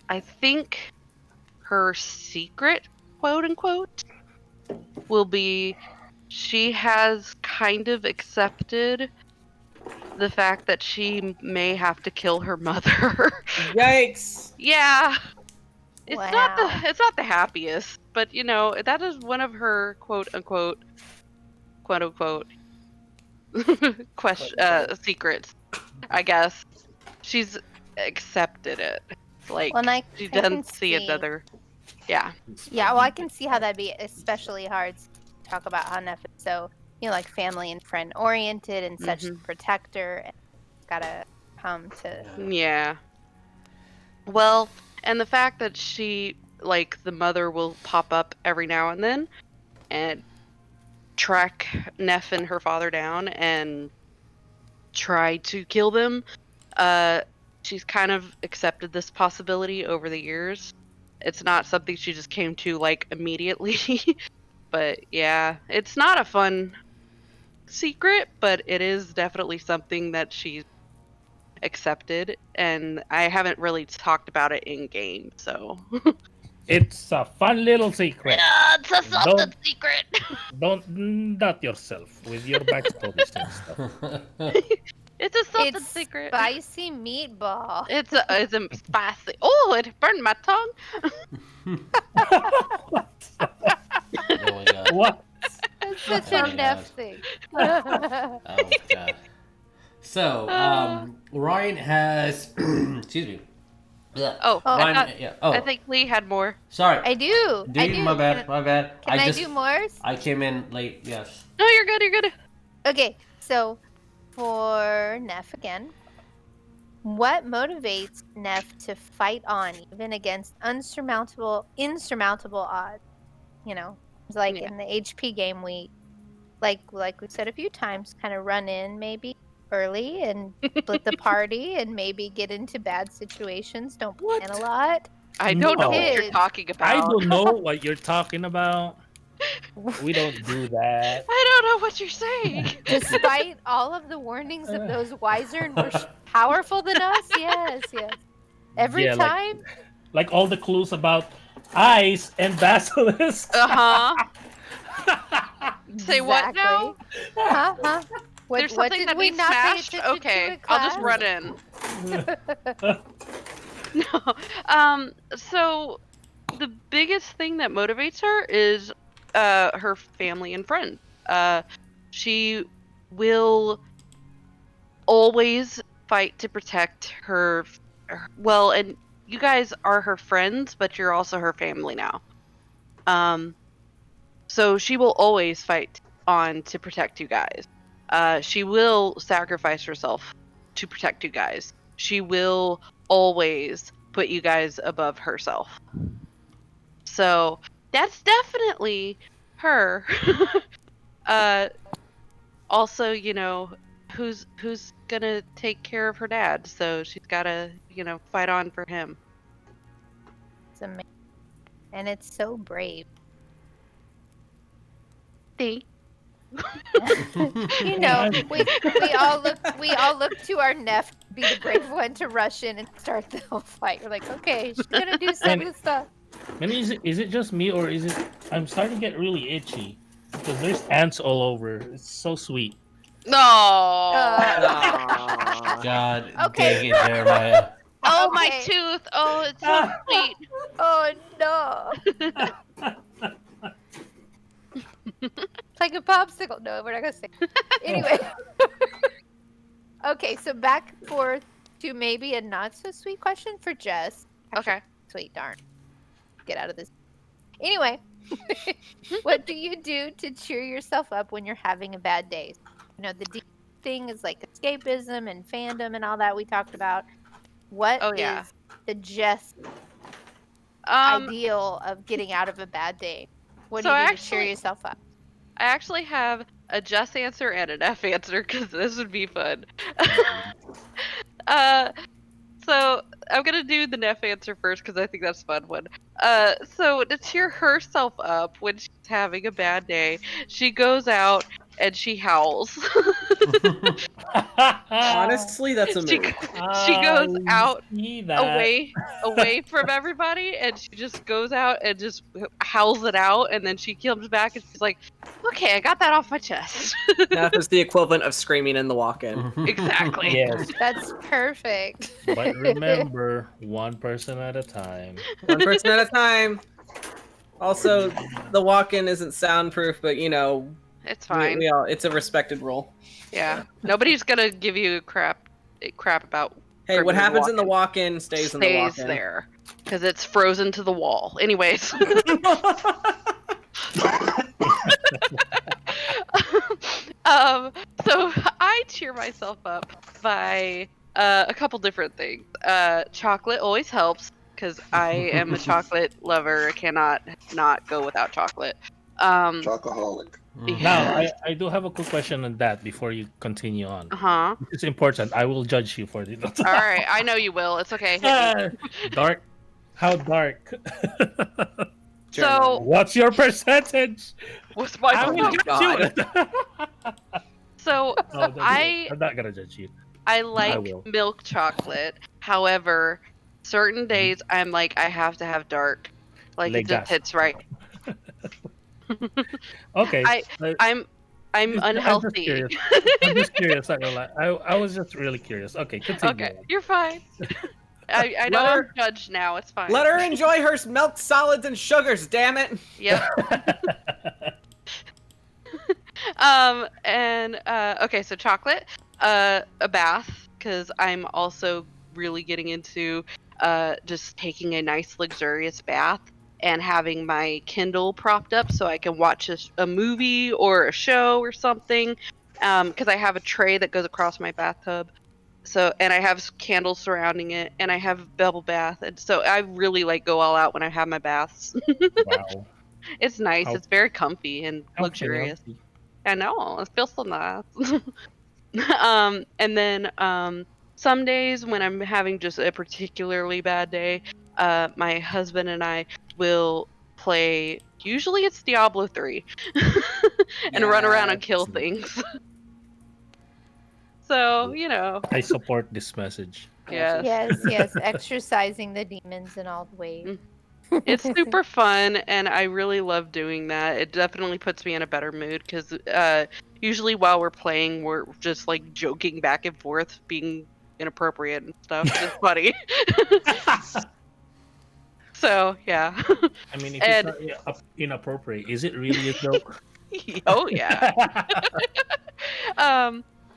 I think her secret, quote unquote, will be she has kind of accepted the fact that she may have to kill her mother. Yikes. Yeah. Wow. It's not the happiest, but that is one of her quote unquote secrets, I guess. She's accepted it. Like, Well, and she I can doesn't see see. another. Yeah. Yeah, well, I can see how that'd be especially hard to talk about how Neff is so, like family and friend oriented and such a protector, and gotta come to. Yeah. Well, and the fact that she, like, the mother will pop up every now and then and track Neff and her father down and try to kill them. She's kind of accepted this possibility over the years. It's not something she just came to like immediately. But yeah, it's not a fun secret, but it is definitely something that she's accepted, and I haven't really talked about it in game, so. It's a fun little secret. Yeah, it's a something Don't- secret. Don't doubt yourself with your backstories and stuff. It's a something It's secret. spicy meatball. It's a spicy. Oh, it burned my tongue. Oh my god. What? That's such Oh a my Neff God. thing. Oh god. So, Ryan has excuse me. Yeah. Oh, I, Ryan, thought, yeah. Oh, I think Lee had more. sorry. I do. Do I you? do. My bad. My bad. Can I do more? I came in late. Yes. No, you're good. You're good. Okay, so for Neff again, what motivates Neff to fight on even against insurmountable odds? You know, it's like Yeah. in the HP game, we like we said a few times, kind of run in maybe early and split the party and maybe get into bad situations. Don't plan a lot. I don't know what No. you're talking about. I don't know what you're talking about. We don't do that. I don't know what you're saying. Despite all of the warnings of those wiser and more powerful than us, yes. Every Yeah, like- time. Like all the clues about ice and basilisk. Say what now? Huh? What, There's what something did that we we not pay smashed? attention to Okay, in I'll just class? run in. No. So the biggest thing that motivates her is her family and friends. She will always fight to protect her. Well, and you guys are her friends, but you're also her family now. So she will always fight on to protect you guys. She will sacrifice herself to protect you guys. She will always put you guys above herself. So that's definitely her. Also, you know, who's gonna take care of her dad? So she's gotta, you know, fight on for him. It's amazing. And it's so brave. See? You know, we all look to our Neff to be the brave one to rush in and start the whole fight. We're like, okay, she's gonna do some of the stuff. And is it just me or is it? I'm starting to get really itchy because there's ants all over. It's so sweet. No. Aw. God Okay. dang it, Jeremiah. Oh, my Okay. tooth. Oh, it's so sweet. Oh no! It's like a popsicle. No, we're not gonna say. Anyway. Okay, so back forth to maybe a not so sweet question for Jess. Actually, Okay. sweet, darn. Get out of this. Anyway, what do you do to cheer yourself up when you're having a bad day? You know, the deep thing is like escapism and fandom and all that we talked about. What Oh, yeah. is the Jess ideal of getting out of a bad day? What do So you do I to cheer actually- yourself up? I actually have a Jess answer and an F answer because this would be fun. So I'm gonna do the Neff answer first because I think that's a fun one. So to cheer herself up when she's having a bad day, she goes out and she howls. Honestly, that's a she, move. she goes out See that. away from everybody, and she just goes out and just howls it out, and then she comes back and she's like, "Okay, I got that off my chest." That is the equivalent of screaming in the walk-in. Exactly. Yes, That's perfect. but remember, one person at a time. One person at a time. Also, the walk-in isn't soundproof, but you know, It's fine. we all, it's a respected rule. Yeah. Nobody's gonna give you crap about Hey, what Criminal happens in the walk-in. walk-in stays in the stays walk-in. there because it's frozen to the wall. Anyways. So I cheer myself up by a couple different things. Chocolate always helps because I am a chocolate lover. I cannot not go without chocolate. Chocoholic. Now, I do have a quick question on that before you continue on. Uh-huh. It's important. I will judge you for it. All right. I know you will. It's okay. Hit me. Dark. How dark? So What's your percentage? what's my I will God. judge you. so No, that's I okay. I'm not gonna judge you. I like will. milk chocolate. However, certain days I'm like I have to have dark. Like it just Legas. hits right. Okay. I'm I'm just unhealthy. curious. I'm just curious. Not gonna lie. I was just really curious. Okay, continue. Okay, you're fine. I know Let I'm her- judged now. It's fine. Let her enjoy her milk solids and sugars, damn it. Yep. Okay, so chocolate, a bath, because I'm also really getting into just taking a nice luxurious bath and having my Kindle propped up so I can watch a movie or a show or something. Because I have a tray that goes across my bathtub. So, and I have candles surrounding it, and I have bubble bath, and so I really like go all out when I have my baths. Wow. It's nice. How- It's very comfy and How luxurious. fancy. I know. It feels so nice. And then some days when I'm having just a particularly bad day, my husband and I will play. Usually it's Diablo 3, and run around and kill things. So I support this message. yes, Yes, exercising the demons in all the ways. it's super fun, and I really love doing that. It definitely puts me in a better mood because usually while we're playing, we're just like joking back and forth, being inappropriate and stuff. It's funny. So yeah. I mean, if And- it's not inappropriate, is it really a joke? Oh yeah.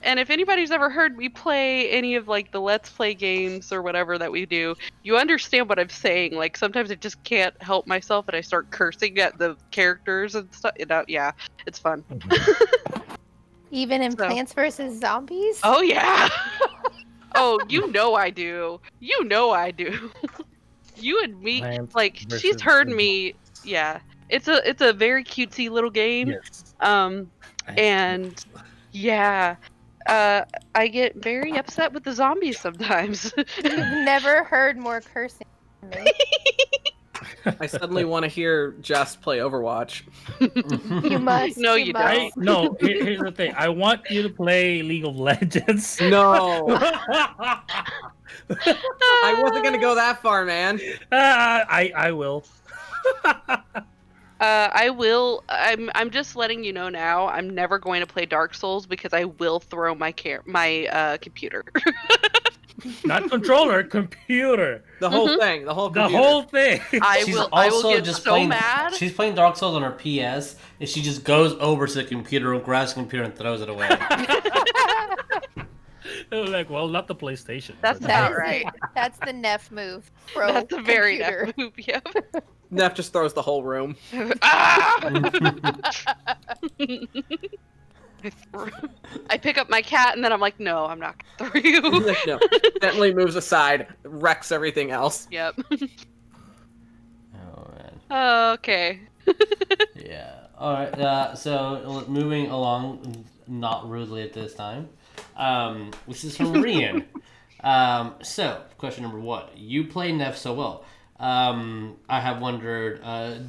And if anybody's ever heard me play any of like the Let's Play games or whatever that we do, you understand what I'm saying. Like sometimes I just can't help myself and I start cursing at the characters and stuff. Yeah, it's fun. Even in So- Plants vs Zombies. Oh yeah. Oh, I do. I do. You and me, Plants like versus she's heard Zombies. me. Yeah, it's a very cutesy little game. Yes. And yeah, I get very upset with the zombies sometimes. You've never heard more cursing than me. I suddenly want to hear Jess play Overwatch. You must. No, you must. don't. No, here's the thing. I want you to play League of Legends. No, I wasn't gonna go that far, man. I will. I will. I'm just letting you know now. I'm never going to play Dark Souls because I will throw my computer. Not controller, computer. The whole thing, the whole The computer. whole thing. I She's will also get just so playing. mad. She's playing Dark Souls on her PS, and she just goes over to the computer and grabs the computer and throws it away. Like, well, not the PlayStation. That's but- about That is right. That's the Neff move. Pro That's a very computer. Neff move. Yep. Neff just throws the whole room. I pick up my cat and then I'm like, no, I'm not gonna throw you. Like, no. Gently moves aside, wrecks everything else. Yep. Oh man. Okay. Yeah. All right. So moving along, not rudely at this time. This is from Rian. So question number 1: you play Neff so well. I have wondered,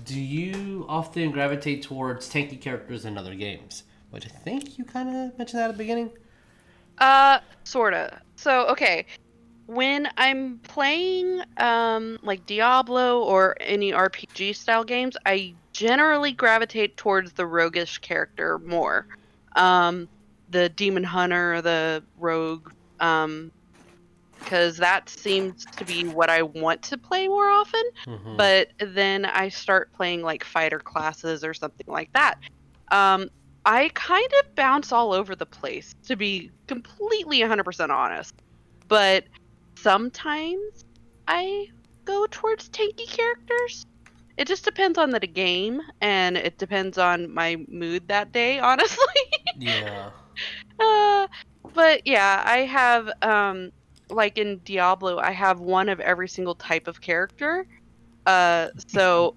do you often gravitate towards tanky characters in other games? Which I think you kind of mentioned that at the beginning. Sorta. So, okay. When I'm playing, like Diablo or any RPG style games, I generally gravitate towards the roguish character more. The demon hunter, or the rogue, because that seems to be what I want to play more often. Mm-hmm. But then I start playing like fighter classes or something like that. I kind of bounce all over the place, to be completely 100% honest. But sometimes I go towards tanky characters. It just depends on the game, and it depends on my mood that day, honestly. Yeah. But yeah, I have, like in Diablo, I have one of every single type of character. So...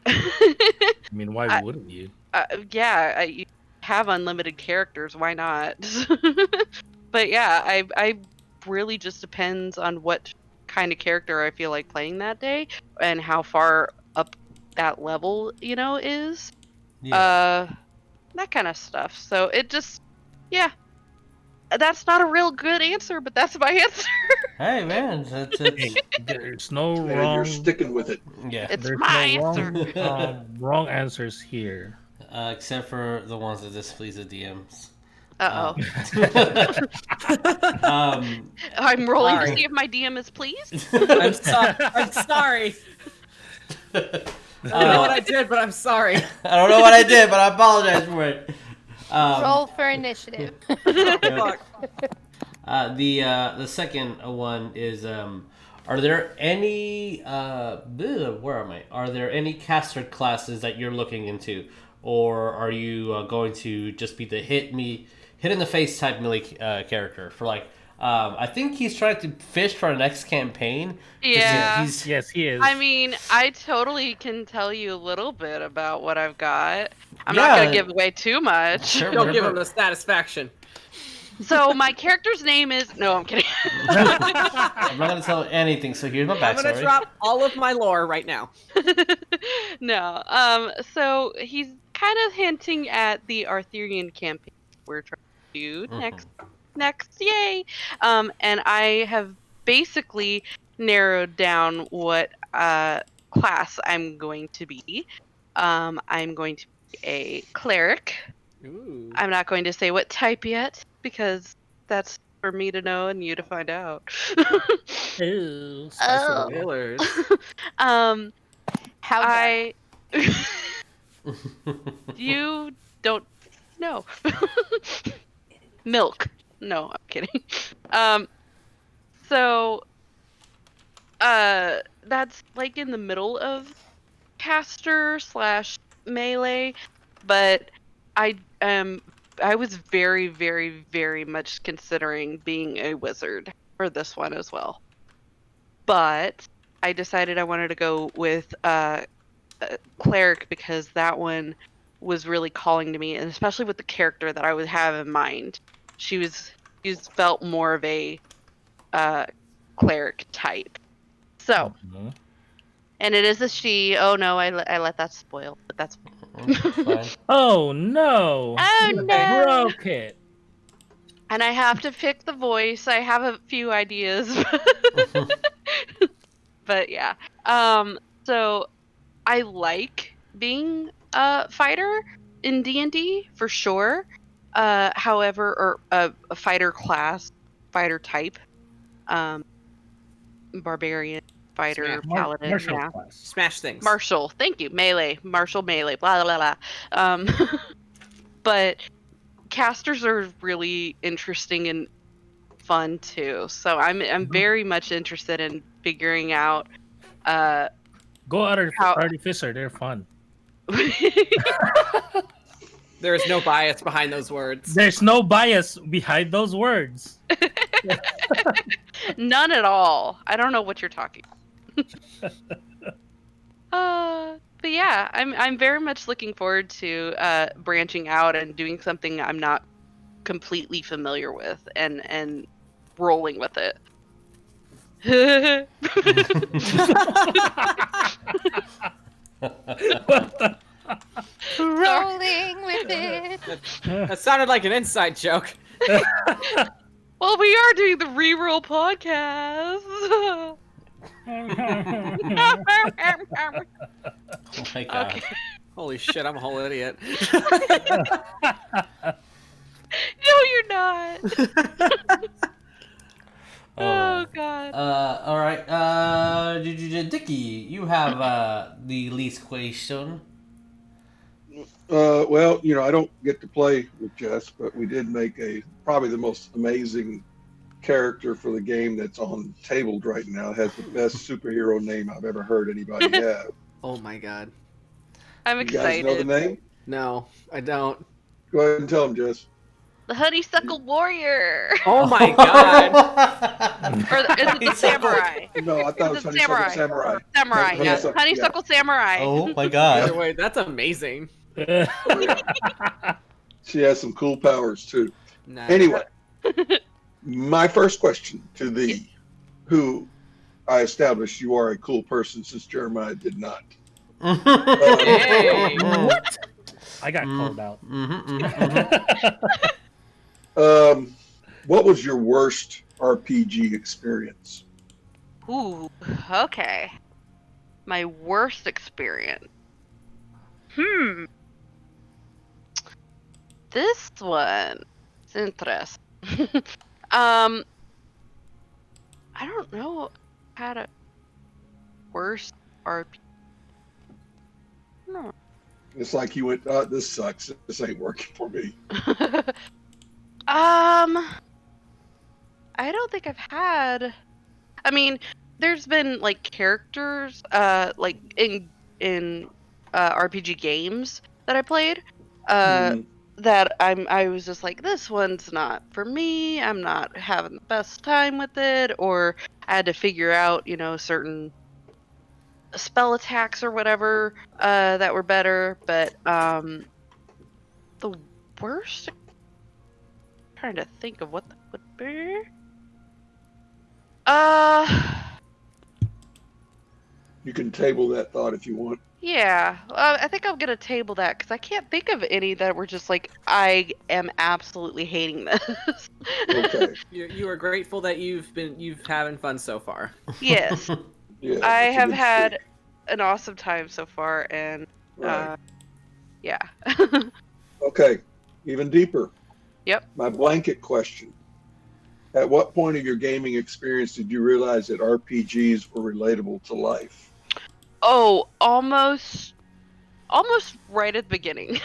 I mean, why wouldn't you? Yeah, you have unlimited characters. Why not? But yeah, I really just depends on what kind of character I feel like playing that day and how far up that level, is. That kind of stuff. So it just, yeah. That's not a real good answer, but that's my answer. Hey man, Hey, there's no And wrong. you're sticking with it. yeah. It's There's my no answer. wrong answers here. Except for the ones that displease the DMs. Uh-oh. Um, I'm rolling to Sorry. see if my DM is pleased. I'm sorry. I don't know what I did, but I'm sorry. I don't know what I did, but I apologize for it. Roll for initiative. Fuck. The second one is are there any where am I? Are there any caster classes that you're looking into, or are you going to just be the hit in the face type melee character for like? I think he's trying to fish for our next campaign. Yeah. Yes, he is. I mean, I totally can tell you a little bit about what I've got. I'm Yeah. not going to give away too much. Sure, Don't give whatever. him the satisfaction. So my character's name is... No, I'm kidding. I'm not gonna tell anything. So here's my I'm backstory. gonna drop all of my lore right now. No. So he's kind of hinting at the Arthurian campaign we're trying to do next, yay! And I have basically narrowed down what class I'm going to be. I'm going to be a cleric. Ooh. I'm not going to say what type yet because that's for me to know and you to find out. Ooh, Oh. Spoilers. How dark? You don't know. Milk. No, I'm kidding. So that's like in the middle of caster / melee, but I was very, very, very much considering being a wizard for this one as well. But I decided I wanted to go with cleric because that one was really calling to me, and especially with the character that I would have in mind. She's felt more of a cleric type. So, and it is a she. Oh no, I let that spoil, but that's Fine. Oh no! Oh, You no. broke it. And I have to pick the voice. I have a few ideas. But yeah. So I like being a fighter in D&D for sure. However, or a fighter class, fighter type, barbarian, fighter, paladin, Martial yeah. class. Smash things. Martial, thank you. Melee, martial, melee, blah blah blah. But casters are really interesting and fun too. So I'm very much interested in figuring out. Go How- Artificer, they're fun. There is no bias behind those words. There's no bias behind those words. None at all. I don't know what you're talking. But yeah, I'm very much looking forward to branching out and doing something I'm not completely familiar with and rolling with it. Rolling with it. That sounded like an inside joke. Well, we are doing the ReRoll podcast. Oh my god. Okay. Holy shit, I'm a whole idiot. No, you're not. Oh god. All right. Dickie, you have the least question. Well, I don't get to play with Jess, but we did make probably the most amazing character for the game that's on tabled right now. It has the best superhero name I've ever heard anybody have. Oh my god. I'm You guys excited. know the name? No, I don't. Go ahead and tell him, Jess. The Honeysuckle Warrior. Oh my god. Or is it the Samurai? No, I thought it was It's a Honeysuckle Samurai. Samurai, yeah. Honeysuckle, Honeysuckle Samurai. Oh my god. Wait, that's amazing. She has some cool powers too. Nice. Anyway, my first question to thee, who I established you are a cool person since Jeremiah did not. Hey. What? I got called out. What was your worst RPG experience? Ooh, okay. My worst experience. This one is interesting. I don't know. I had a worst RPG. No. It's like you went, this sucks. This ain't working for me. I don't think I've had. I mean, there's been like characters, like in RPG games that I played, Mhm. that I was just like, this one's not for me. I'm not having the best time with it, or I had to figure out, certain spell attacks or whatever, that were better. But the worst. Trying to think of what that would be. You can table that thought if you want. Yeah. I think I'm gonna table that because I can't think of any that were just like, I am absolutely hating this. Okay. You are grateful that you've having fun so far. Yes, Yeah. I that's a have good had streak. an awesome time so far, and Right. yeah. Okay. Even deeper. Yep. My blanket question. At what point of your gaming experience did you realize that RPGs were relatable to life? Oh, almost right at the beginning.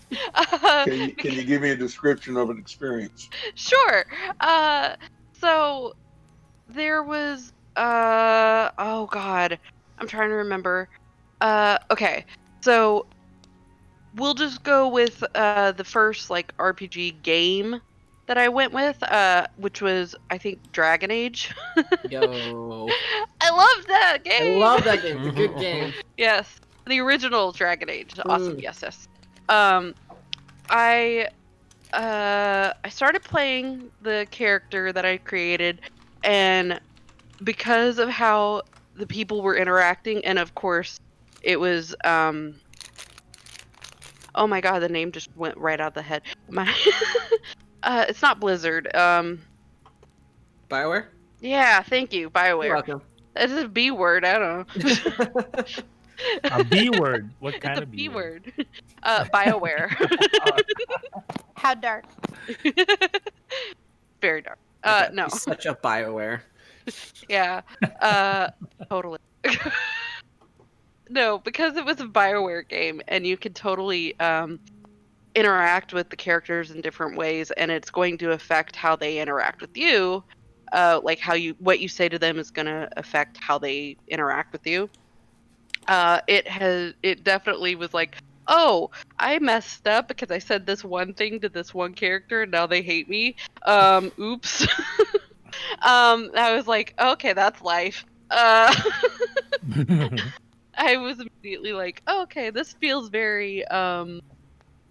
Can you give me a description of an experience? Sure. So there was oh god, I'm trying to remember. Okay. So we'll just go with the first like RPG game that I went with, which was I think Dragon Age. Yo. I love that I game. love that game. It's a good game. Yes, the original Dragon Age. Awesome. Mm. Yes. I started playing the character that I created, and because of how the people were interacting, and of course it was oh my god, the name just went right out of the head. My it's not Blizzard. BioWare? Yeah, thank you, You're BioWare. welcome. It's a B word, I don't know. A B word. What It's kind a of B B word? word. BioWare. How dark? Very dark. No. He's such a BioWare. Yeah. Totally. No, because it was a BioWare game, and you could totally interact with the characters in different ways, and it's going to affect how they interact with you. Like what you say to them is going to affect how they interact with you. It definitely was like, oh, I messed up because I said this one thing to this one character, and now they hate me. Oops. I was like, okay, that's life. I was immediately like, oh, okay, this feels very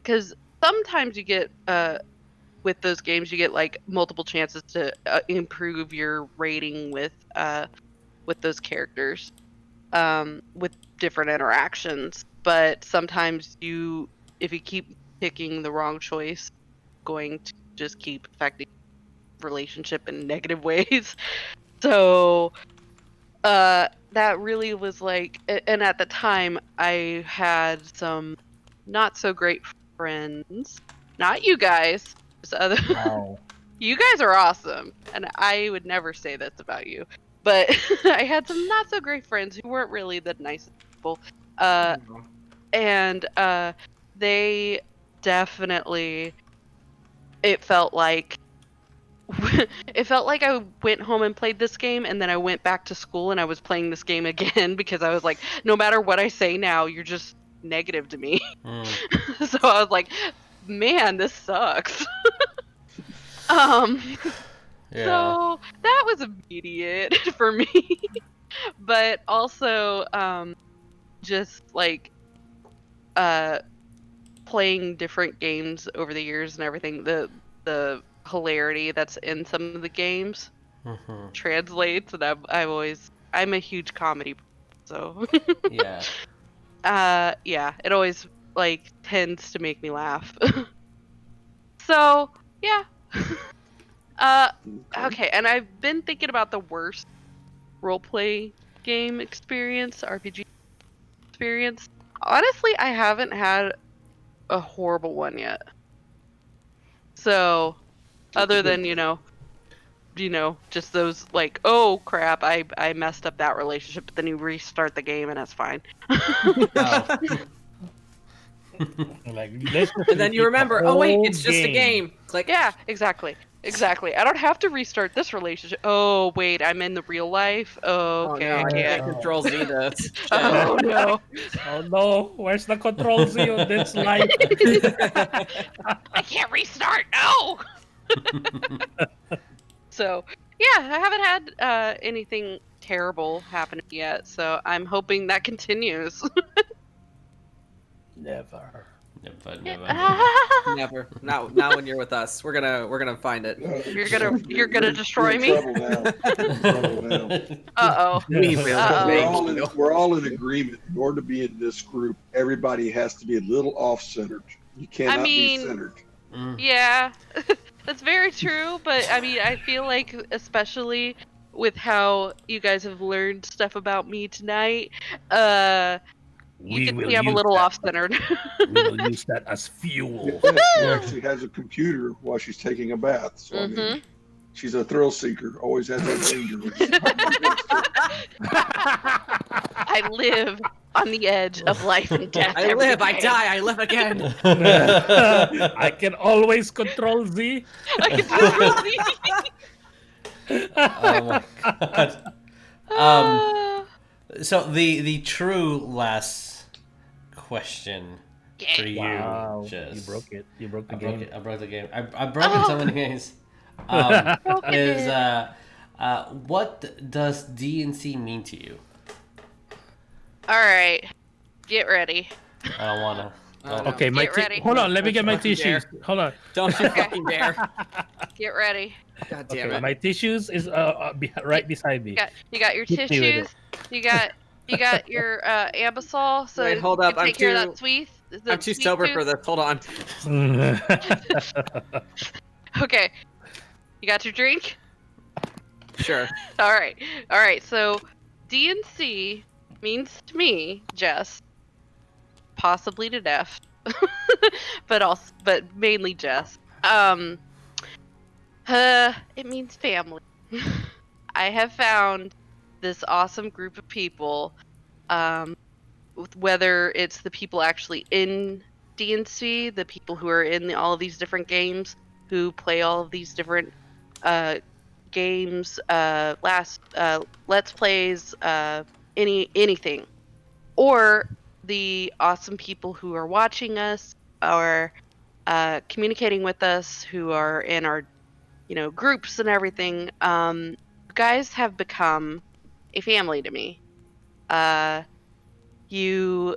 because sometimes you get with those games you get like multiple chances to improve your rating with those characters with different interactions, but sometimes if you keep picking the wrong choice, going to just keep affecting relationship in negative ways. So that really was like, and at the time I had some not so great friends, not you guys, just other. Wow. You guys are awesome, and I would never say this about you, but I had some not so great friends who weren't really the nicest people, and they definitely, it felt like I went home and played this game, and then I went back to school and I was playing this game again because I was like, no matter what I say now, you're just negative to me. So I was like, man, this sucks. Yeah. So that was immediate for me. But also just like playing different games over the years and everything, the hilarity that's in some of the games translates, and I'm a huge comedy, so Yeah. yeah, it always like tends to make me laugh. So yeah. Okay, and I've been thinking about the worst roleplay game experience, RPG experience. Honestly, I haven't had a horrible one yet. So, other than, just those like, oh crap, I messed up that relationship, but then you restart the game and that's fine. Oh. Like, let's just And then you repeat the remember, oh wait, whole it's just a game. Click. Yeah, exactly. I don't have to restart this relationship. Oh wait, I'm in the real life. Oh Okay, no, I I can't. can't control Z this. Oh no. Oh no, where's the control Z on this life? I can't restart. No. So yeah, I haven't had anything terrible happen yet. So I'm hoping that continues. Never. Never. Not when you're with us. We're gonna find it. You're gonna destroy me. Trouble now. Uh oh. We will. Uh-oh. We're all in agreement. In order to be in this group, everybody has to be a little off-centered. You cannot mean- be centered. Yeah, that's very true. But I mean, I feel like, especially with how you guys have learned stuff about me tonight, you can see I'm a little off-centered. We will use that as fuel. Yes, she actually has a computer while she's taking a bath. So I mean, she's a thrill seeker. Always has that danger. I live on the edge of life and death. I live, I die, I live again. I can always control Z. I can see Oh my god. So the true last question for you, Wow, Jess. you broke it. You broke the I game. broke it. I broke the game. I've broken so many games. What does D&C mean to you? All right, get ready. I don't wanna. Oh, no. Okay, Get ready. hold on. Let me get my Fucking tissues. Hold on. Don't you fucking dare. Get ready. God damn Okay, it. my tissues is right beside me. You got your Hit me with tissues. You got your ambisol. So Wait, hold you up, can I'm take care of too- that sweet. I'm too sober for this. Hold on. Okay, you got your drink. Sure. All right. So D&C means to me, Jess, possibly to Def, but mainly Jess. It means family. I have found this awesome group of people, whether it's the people actually in D&C, the people who are in all of these different games, who play all of these different games, let's plays, anything, or the awesome people who are watching us or communicating with us, who are in our groups and everything. You guys have become a family to me. You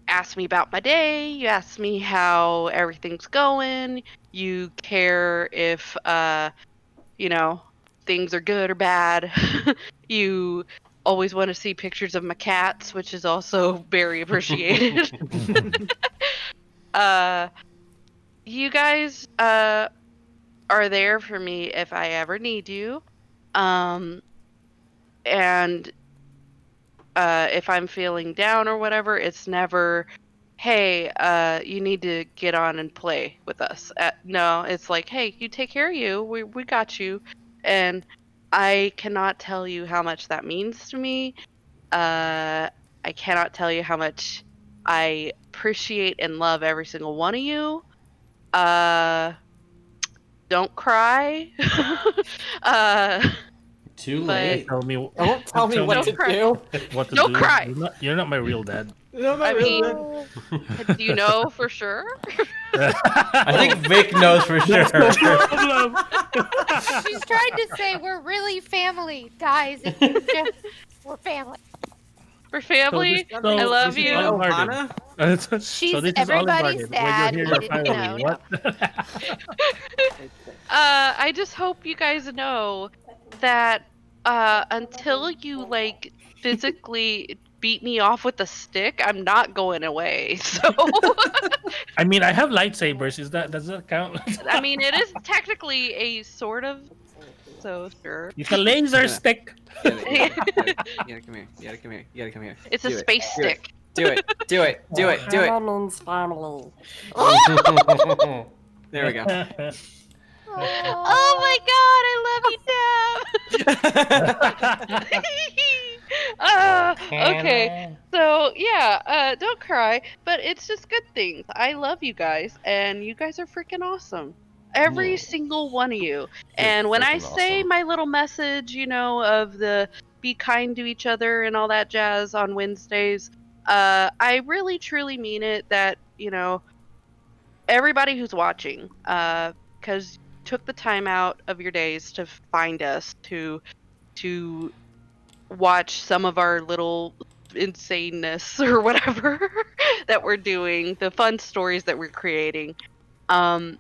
ask me about my day, you ask me how everything's going, you care if things are good or bad. You always want to see pictures of my cats, which is also very appreciated. You guys are there for me if I ever need you. And if I'm feeling down or whatever, it's never, hey, you need to get on and play with us. No, it's like, hey, you take care of you. We got you. And I cannot tell you how much that means to me. I cannot tell you how much I appreciate and love every single one of you. Don't cry. Too But- late. Tell me. Don't tell me what to cry. do. What to Don't do. cry. You're not my real dad. I mean, do you know for sure? I think Vic knows for sure. Problem. She's trying to say we're really family, guys. We're family. We're family. So I love this is you. all Martin. Hannah? She's so this is everybody's Olive Garden. dad. When We you're here, didn't you're finally. know. What? I just hope you guys know that until you like physically beat me off with a stick, I'm not going away. So I mean, I have lightsabers. Does that count? I mean, it is technically a sort of. So sure. It's a laser stick. You gotta come here. You gotta come here. You gotta come here. It's a Do it. space Do it. stick. Do it. Do it. Do it. Do it. means family. There we go. Oh my god, I love you, Deb. Okay, so yeah, don't cry, but it's just good things. I love you guys, and you guys are freaking awesome. Every Yeah. single one of you. And when I freaking say awesome. my little message, you know, of the be kind to each other and all that jazz on Wednesdays, I really truly mean it. That, you know, everybody who's watching, because took the time out of your days to find us, to watch some of our little insaneness or whatever that we're doing, the fun stories that we're creating. There's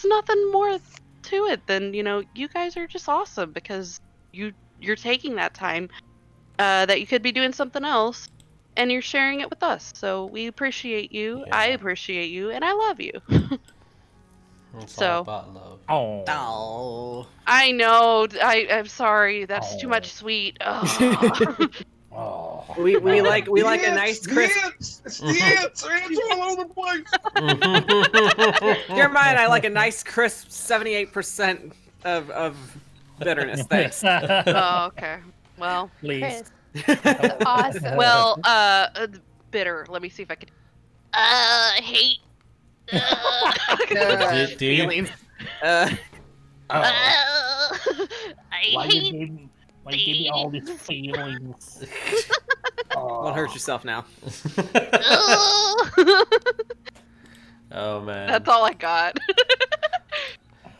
nothing more to it than, you know, you guys are just awesome because you're taking that time that you could be doing something else and you're sharing it with us. So we appreciate you. Yeah. I appreciate you, and I love you. It's So- all about love. Oh. Oh. I know. I'm sorry. That's too much sweet. Ugh. Oh. We like a nice crisp. It's the ants! Ants all over the place! Jeremiah and I like a nice crisp 78% of bitterness. Thanks. Oh, okay. Well, Please. Chris, awesome. well, bitter. Let me see if I can. Hate. Do you? Feelings. Oh. I Why hate. you gave me all these feelings? Don't hurt yourself now. Oh man. That's all I got.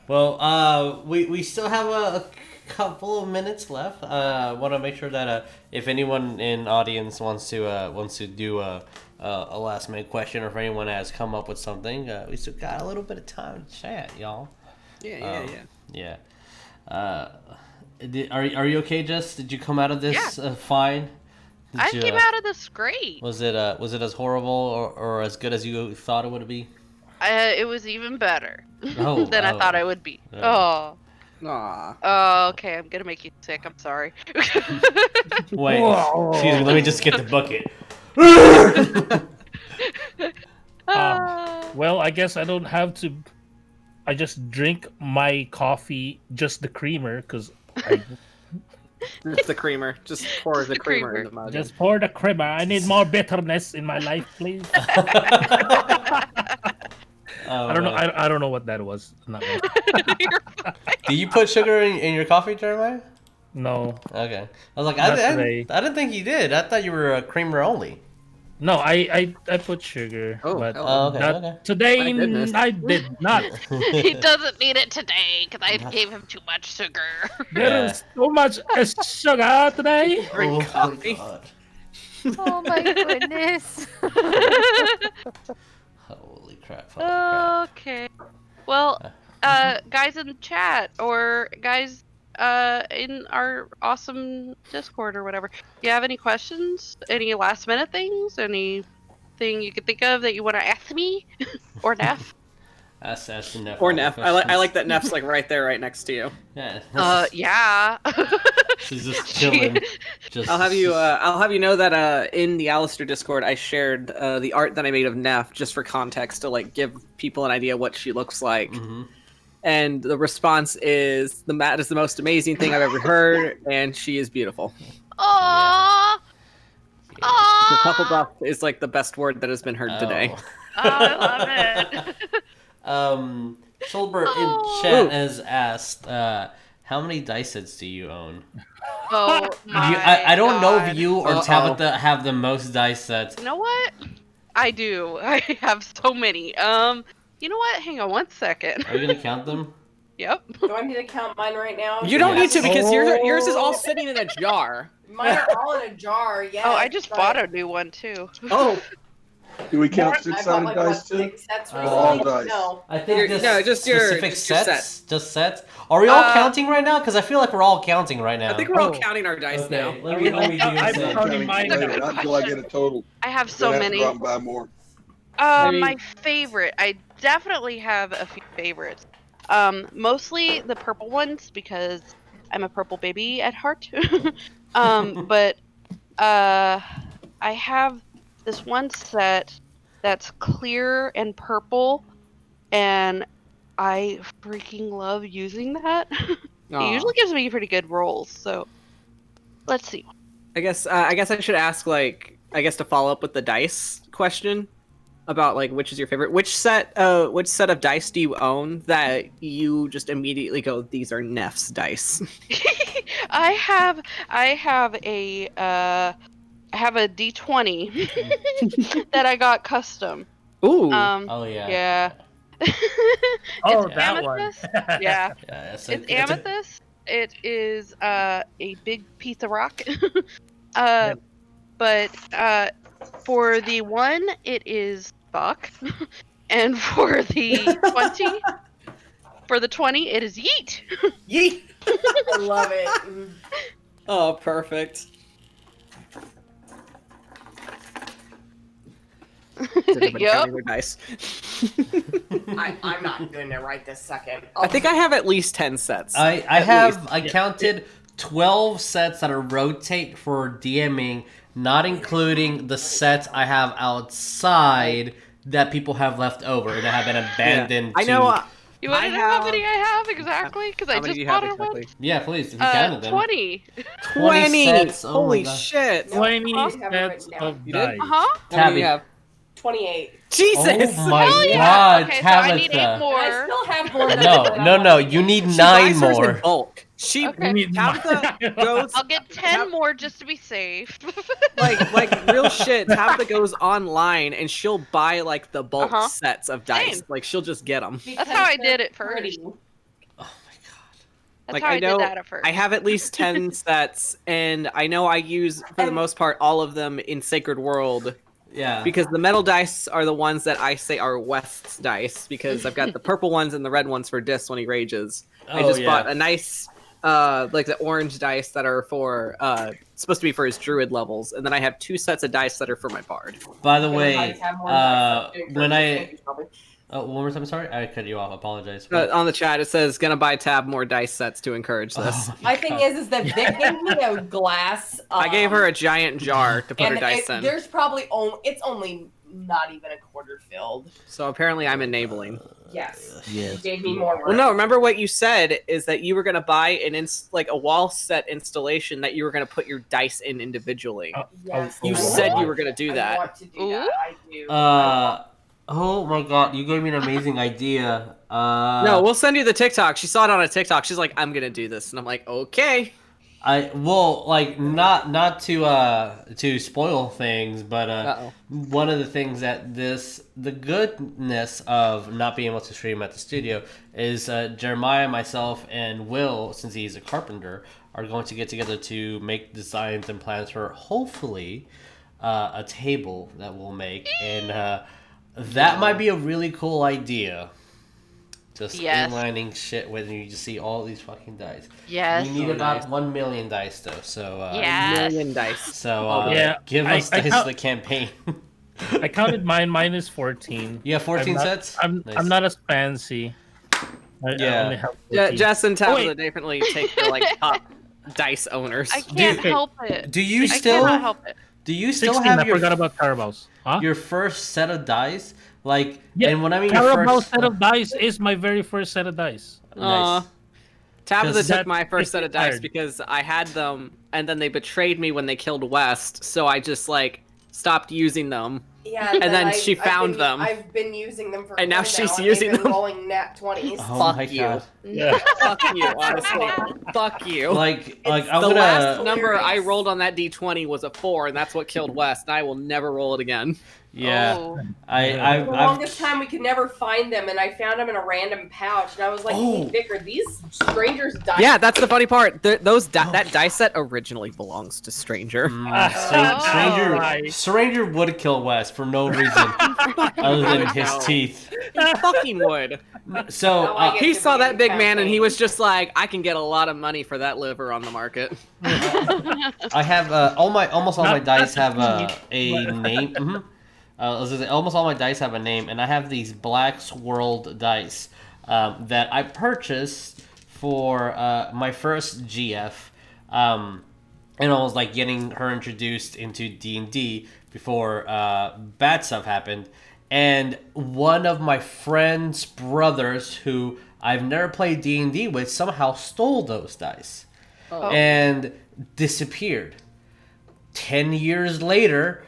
Well, we still have a couple of minutes left. Want to make sure that if anyone in audience wants to do a last minute question, or if anyone has come up with something, we still got a little bit of time to chat, y'all. Yeah. Yeah. Are you okay, Jess? Did you come out of this fine? Did I you, came out of this great. Was it as horrible or as good as you thought it would be? It was even better Oh, than I thought it would be. Oh. Oh. Aw. Oh, okay. I'm gonna make you sick. I'm sorry. Wait, excuse me. Let me just get the bucket. Well, I guess I don't have to. I just drink my coffee, just the creamer, because I Just the creamer. Just pour the creamer in the mug. just pour the creamer. I need more bitterness in my life, please. Oh, I don't know. man. I don't know what that was. Not really. Do you put sugar in your coffee, Jeremiah? No, Okay. I was like, Not I today. didn't think you did. I thought you were a creamer only. no. I put sugar, Oh, but hello. Oh, okay, not okay. today. My goodness. I did not. He doesn't need it today because I gave him too much sugar. There is so much sugar today. Drink my coffee. God. Oh my goodness. Holy crap. Holy crap. Okay. Well, guys in the chat or guys in our awesome Discord or whatever, you have any questions? Any last minute things? Anything you could think of that you want to ask me or Neff? Ask Neff. Or all the Neff. I like questions. that Neff's like right there, right next to you. Yeah. Yeah. She's just chilling. Just, I'll have you know that in the Alistair Discord I shared the art that I made of Neff just for context to like give people an idea what she looks like. Mhm. And the response is that is the most amazing thing I've ever heard, and she is beautiful. Aww. The Aww. couple buff is like the best word that has been heard today. Oh, I love it. Solbert Oh. in chat has asked, how many dice sets do you own? Oh I don't know if God. you or Uh-oh. Tabitha have the most dice sets. You know what? I do. I have so many. You know what? Hang on one second. Are you gonna count them? Yep. Do I need to count mine right now? You don't need to because Oh. yours is all sitting in a jar. Mine are all in a jar. Yeah. Oh, I just bought a new one too. Oh, Do we count I bought six-sided like dice too? 6 sets Or recently. all dice? No. I think just your specific set. sets. Just sets. Are we all counting right now? Because I feel like we're all counting right now. I think we're all Oh. counting our dice now. Okay, let me do I'm this. counting mine now. Later, not until I get a total. I have so Then I have to many. go out and buy more. My favorite. I definitely have a few favorites. Mostly the purple ones because I'm a purple baby at heart. But I have this one set that's clear and purple, and I freaking love using that. It usually gives me pretty good rolls. So let's see. I guess I should ask to follow up with the dice question about like which is your favorite. Which set of dice do you own that you just immediately go, these are Neff's dice? I have a D20 that I got custom. Ooh. Oh yeah. Yeah. Oh, It's that one. amethyst. Yeah. Yeah, It's amethyst. It is a big piece of rock. But for the one, it is fuck, and for the 20, it is yeet. Yeet. I love it. Oh, perfect. Is everybody Yep. counting their dice? I'm not doing it right this second. I think I have at least 10 sets. I At least. I counted 12 sets that are rotate for DMing, not including the sets I have outside that people have left over that have been abandoned. I know. You want to know how many I have exactly? Because I How many just do you have bought one. exactly? Yeah, please. If you counted them. 20. 20 sets. Oh my Holy God. shit! 20 I have it sets written down. of You did? dice. Uh-huh. How many do you Tabby. have? 28. Jesus! Oh my Hell yeah. God, Okay, so I need 8 Tabitha. more. I still have more. No. You need She 9 buys hers in more. bulk. She Okay. We need Tabitha goes I'll get 10 more just to be safe. like real shit. Tabitha goes online and she'll buy like the bulk Uh-huh. sets of dice. Same. Like she'll just get them. That's how I did it first. Oh my God. That's Like how I I know did that at first. I have at least 10 sets, and I know I use for the most part all of them in Sacred World. Yeah. Because the metal dice are the ones that I say are West's dice, because I've got the purple ones and the red ones for Dis when he rages. I just bought a nice, like the orange dice that are for, supposed to be for his druid levels, and then I have 2 sets of dice that are for my bard. By the way, when I one more time, sorry, I cut you off. I apologize. On the chat, it says gonna buy Tab more dice sets to encourage this. My thing is that Vic gave me a glass. I gave her a giant jar to put her dice in. There's probably it's only not even a quarter filled. So apparently I'm enabling. Yes. Yes. She gave me more. Well, no. Remember what you said is that you were gonna buy like a wall set installation that you were gonna put your dice in individually. Yes. You I said want- you were gonna do I that. want to do that. I do. Oh my God, you gave me an amazing idea. No, we'll send you the TikTok. She saw it on a TikTok. She's like, I'm gonna do this, and I'm like, okay. Not to spoil things, but one of the things that the goodness of not being able to stream at the studio is Jeremiah, myself, and Will, since he's a carpenter, are going to get together to make designs and plans for hopefully a table that we'll make, and that might be a really cool idea. Just inlining shit when you just see all these fucking dice. Yes. We need about 1 million dice though, so Yes. Million dice. So Yeah, give us I dice the campaign. I counted mine. Mine is 14. You have 14 I'm not- sets? I'm not as fancy. I only have 14. Jess and Tabitha wait. definitely take the like top dice owners. I can't Dude, help it. Do you I still cannot help it. do you still 16. have I forgot about Carabaos. Huh? your first set of dice? Like, Yeah, and when I mean your Carabaos first set of dice is my very first set of dice. nice. Tabitha Because took that my first is set of dice retired. because I had them, and then they betrayed me when they killed West, so I just like stopped using them. Yeah, And then she found them. I've been using them for. And now fun she's and using they've been them. rolling nat 20s. Oh Fuck my you. God. Yeah. Fuck you, honestly. Fuck you. Like I'm the gonna last number I hilarious. rolled on that D20 was a 4, and that's what killed West, and I will never roll it again. Yeah. Oh. For the longest time, we could never find them, and I found them in a random pouch, and I was like, Oh. "Hey, Vic, are these strangers' dice?" Yeah, that's the funny part. That dice set originally belongs to Stranger. Stranger would kill Wes for no reason other than his teeth. He fucking would. So He saw that big man and he was just like, I can get a lot of money for that liver on the market. I have almost all my dice have a name. Almost all my dice have a name, and I have these Black Swirled dice that I purchased for my first GF, and I was like getting her introduced into D&D before bad stuff happened. And one of my friend's brothers, who I've never played D&D with, somehow stole those dice and disappeared. 10 years later,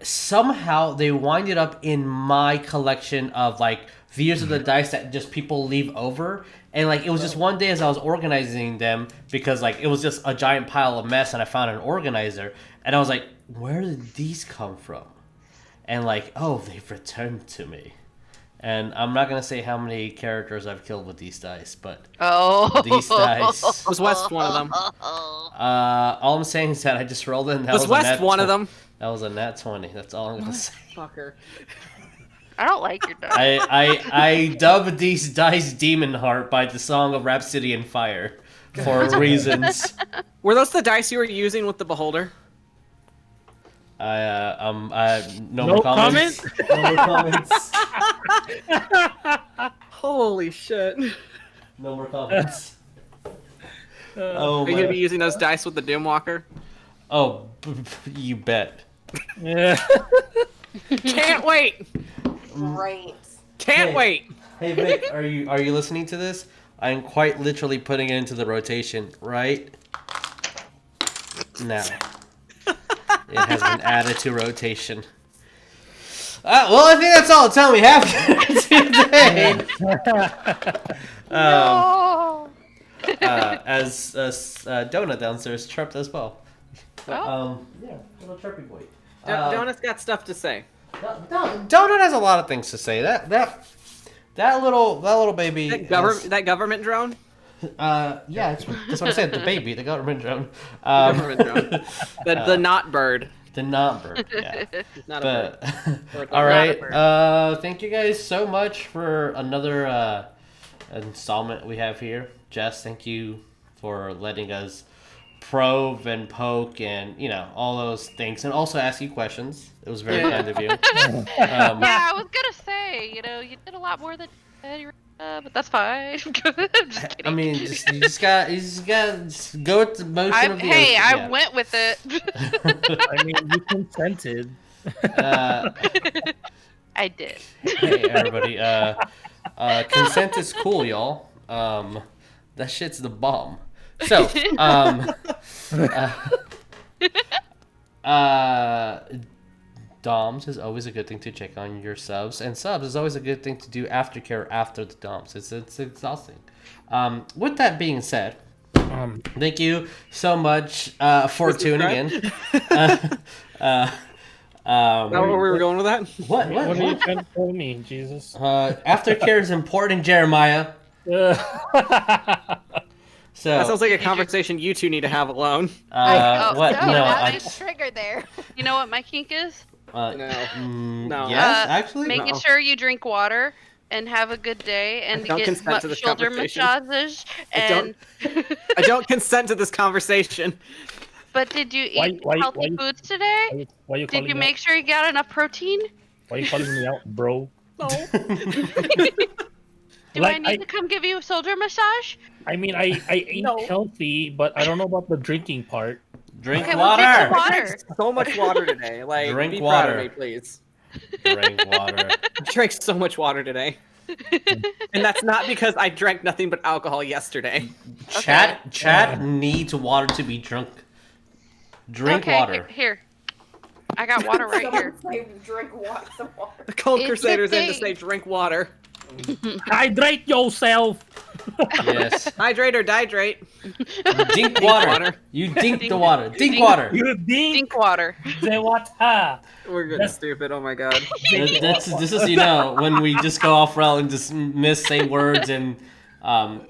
somehow they winded up in my collection of like the years of the dice that just people leave over. And like it was just one day as I was organizing them, because like it was just a giant pile of mess, and I found an organizer, and I was like, where did these come from? And like, oh, they've returned to me. And I'm not gonna say how many characters I've killed with these dice, but these dice. Was West one of them? All I'm saying is that I just rolled in. Was West one of them? That was a nat 20. That's all I'm gonna say. Fucker. I don't like your dice. I dubbed these dice Demon Heart by the song of Rhapsody in Fire for reasons. Were those the dice you were using with the beholder? No more comments. No more comments. Holy shit. No more comments. Are you gonna be using those dice with the Doomwalker? Oh, you bet. Yeah. Can't wait. Right. Can't wait. Hey Vic, are you listening to this? I'm quite literally putting it into the rotation right now. It has been added to rotation. Well, I think that's all the time we have today. As Donut downstairs chirped as well. Yeah, little chirpy boy. Donut's got stuff to say. Donut has a lot of things to say. That little baby. That government drone. Yeah, that's what I said. The baby, the government drone. Government drone. The not bird. The not bird. Yeah. Not a bird. All right. Thank you guys so much for another installment we have here. Jess, thank you for letting us probe and poke and all those things, and also ask you questions. It was very kind of you. Yeah, I was gonna say, you did a lot more than but that's fine. I'm just kidding. I mean, you just got go with the motion of the ocean. I went with it. I mean, you consented. I did. Hey everybody, consent is cool, y'all. That shit's the bomb. So, DOMs is always a good thing to check on your subs, and subs is always a good thing to do aftercare after the DOMs. It's exhausting. With that being said, thank you so much for tuning in. Is that where we were going with that? What are you trying to tell me, Jesus? Aftercare is important, Jeremiah. So that sounds like a conversation you two need to have alone. What? No, No, that's a trigger there. You know what my kink is? No. Yes, actually. Making sure you drink water and have a good day and don't get consent to this shoulder conversation. massages. And I don't consent to this conversation. But did you eat healthy foods today? Why you calling Did you me make sure you got enough protein? Why are you calling me out, bro? No. Do I need to come give you a shoulder massage? I mean, I ate healthy, but I don't know about the drinking part. Drink Okay, water. well, drink water. I drank so much water today. Like, Drink be water. proud of me, please. Drink water. I drank so much water today. And that's not because I drank nothing but alcohol yesterday. Chat needs water to be drunk. Drink water. Here. I got water right here. Say, drink some water. The Cold It's Crusaders a in to thing. say drink water. Hydrate yourself. Yes. Hydrate or dihydrate. Dink water. You dink the water. Dink water. You dink Dink water. the water. We're getting That's- stupid. Oh my god. This is, you know, when we just go off rail and just miss say words, and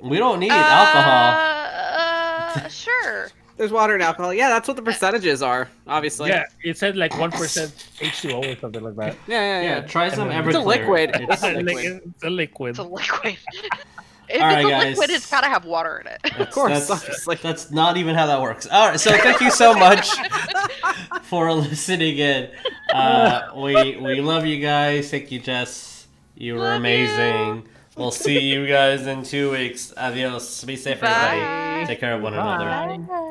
we don't need alcohol. Sure. There's water and alcohol. Yeah, that's what the percentages are. Obviously. Yeah, it said like 1% H2O or something like that. Yeah. Try some It's Everclear. a liquid. It's a It's a liquid. It's a liquid. If All right, it's a guys. liquid, it's gotta have water in it. Of course, That's, obviously. that's not even how that works. All right, so thank you so much for listening in. We love you guys. Thank you, Jess. You were Love amazing. We'll see you guys in 2 weeks. Adios. Be safe, everybody. Bye. Take care of one another. Bye.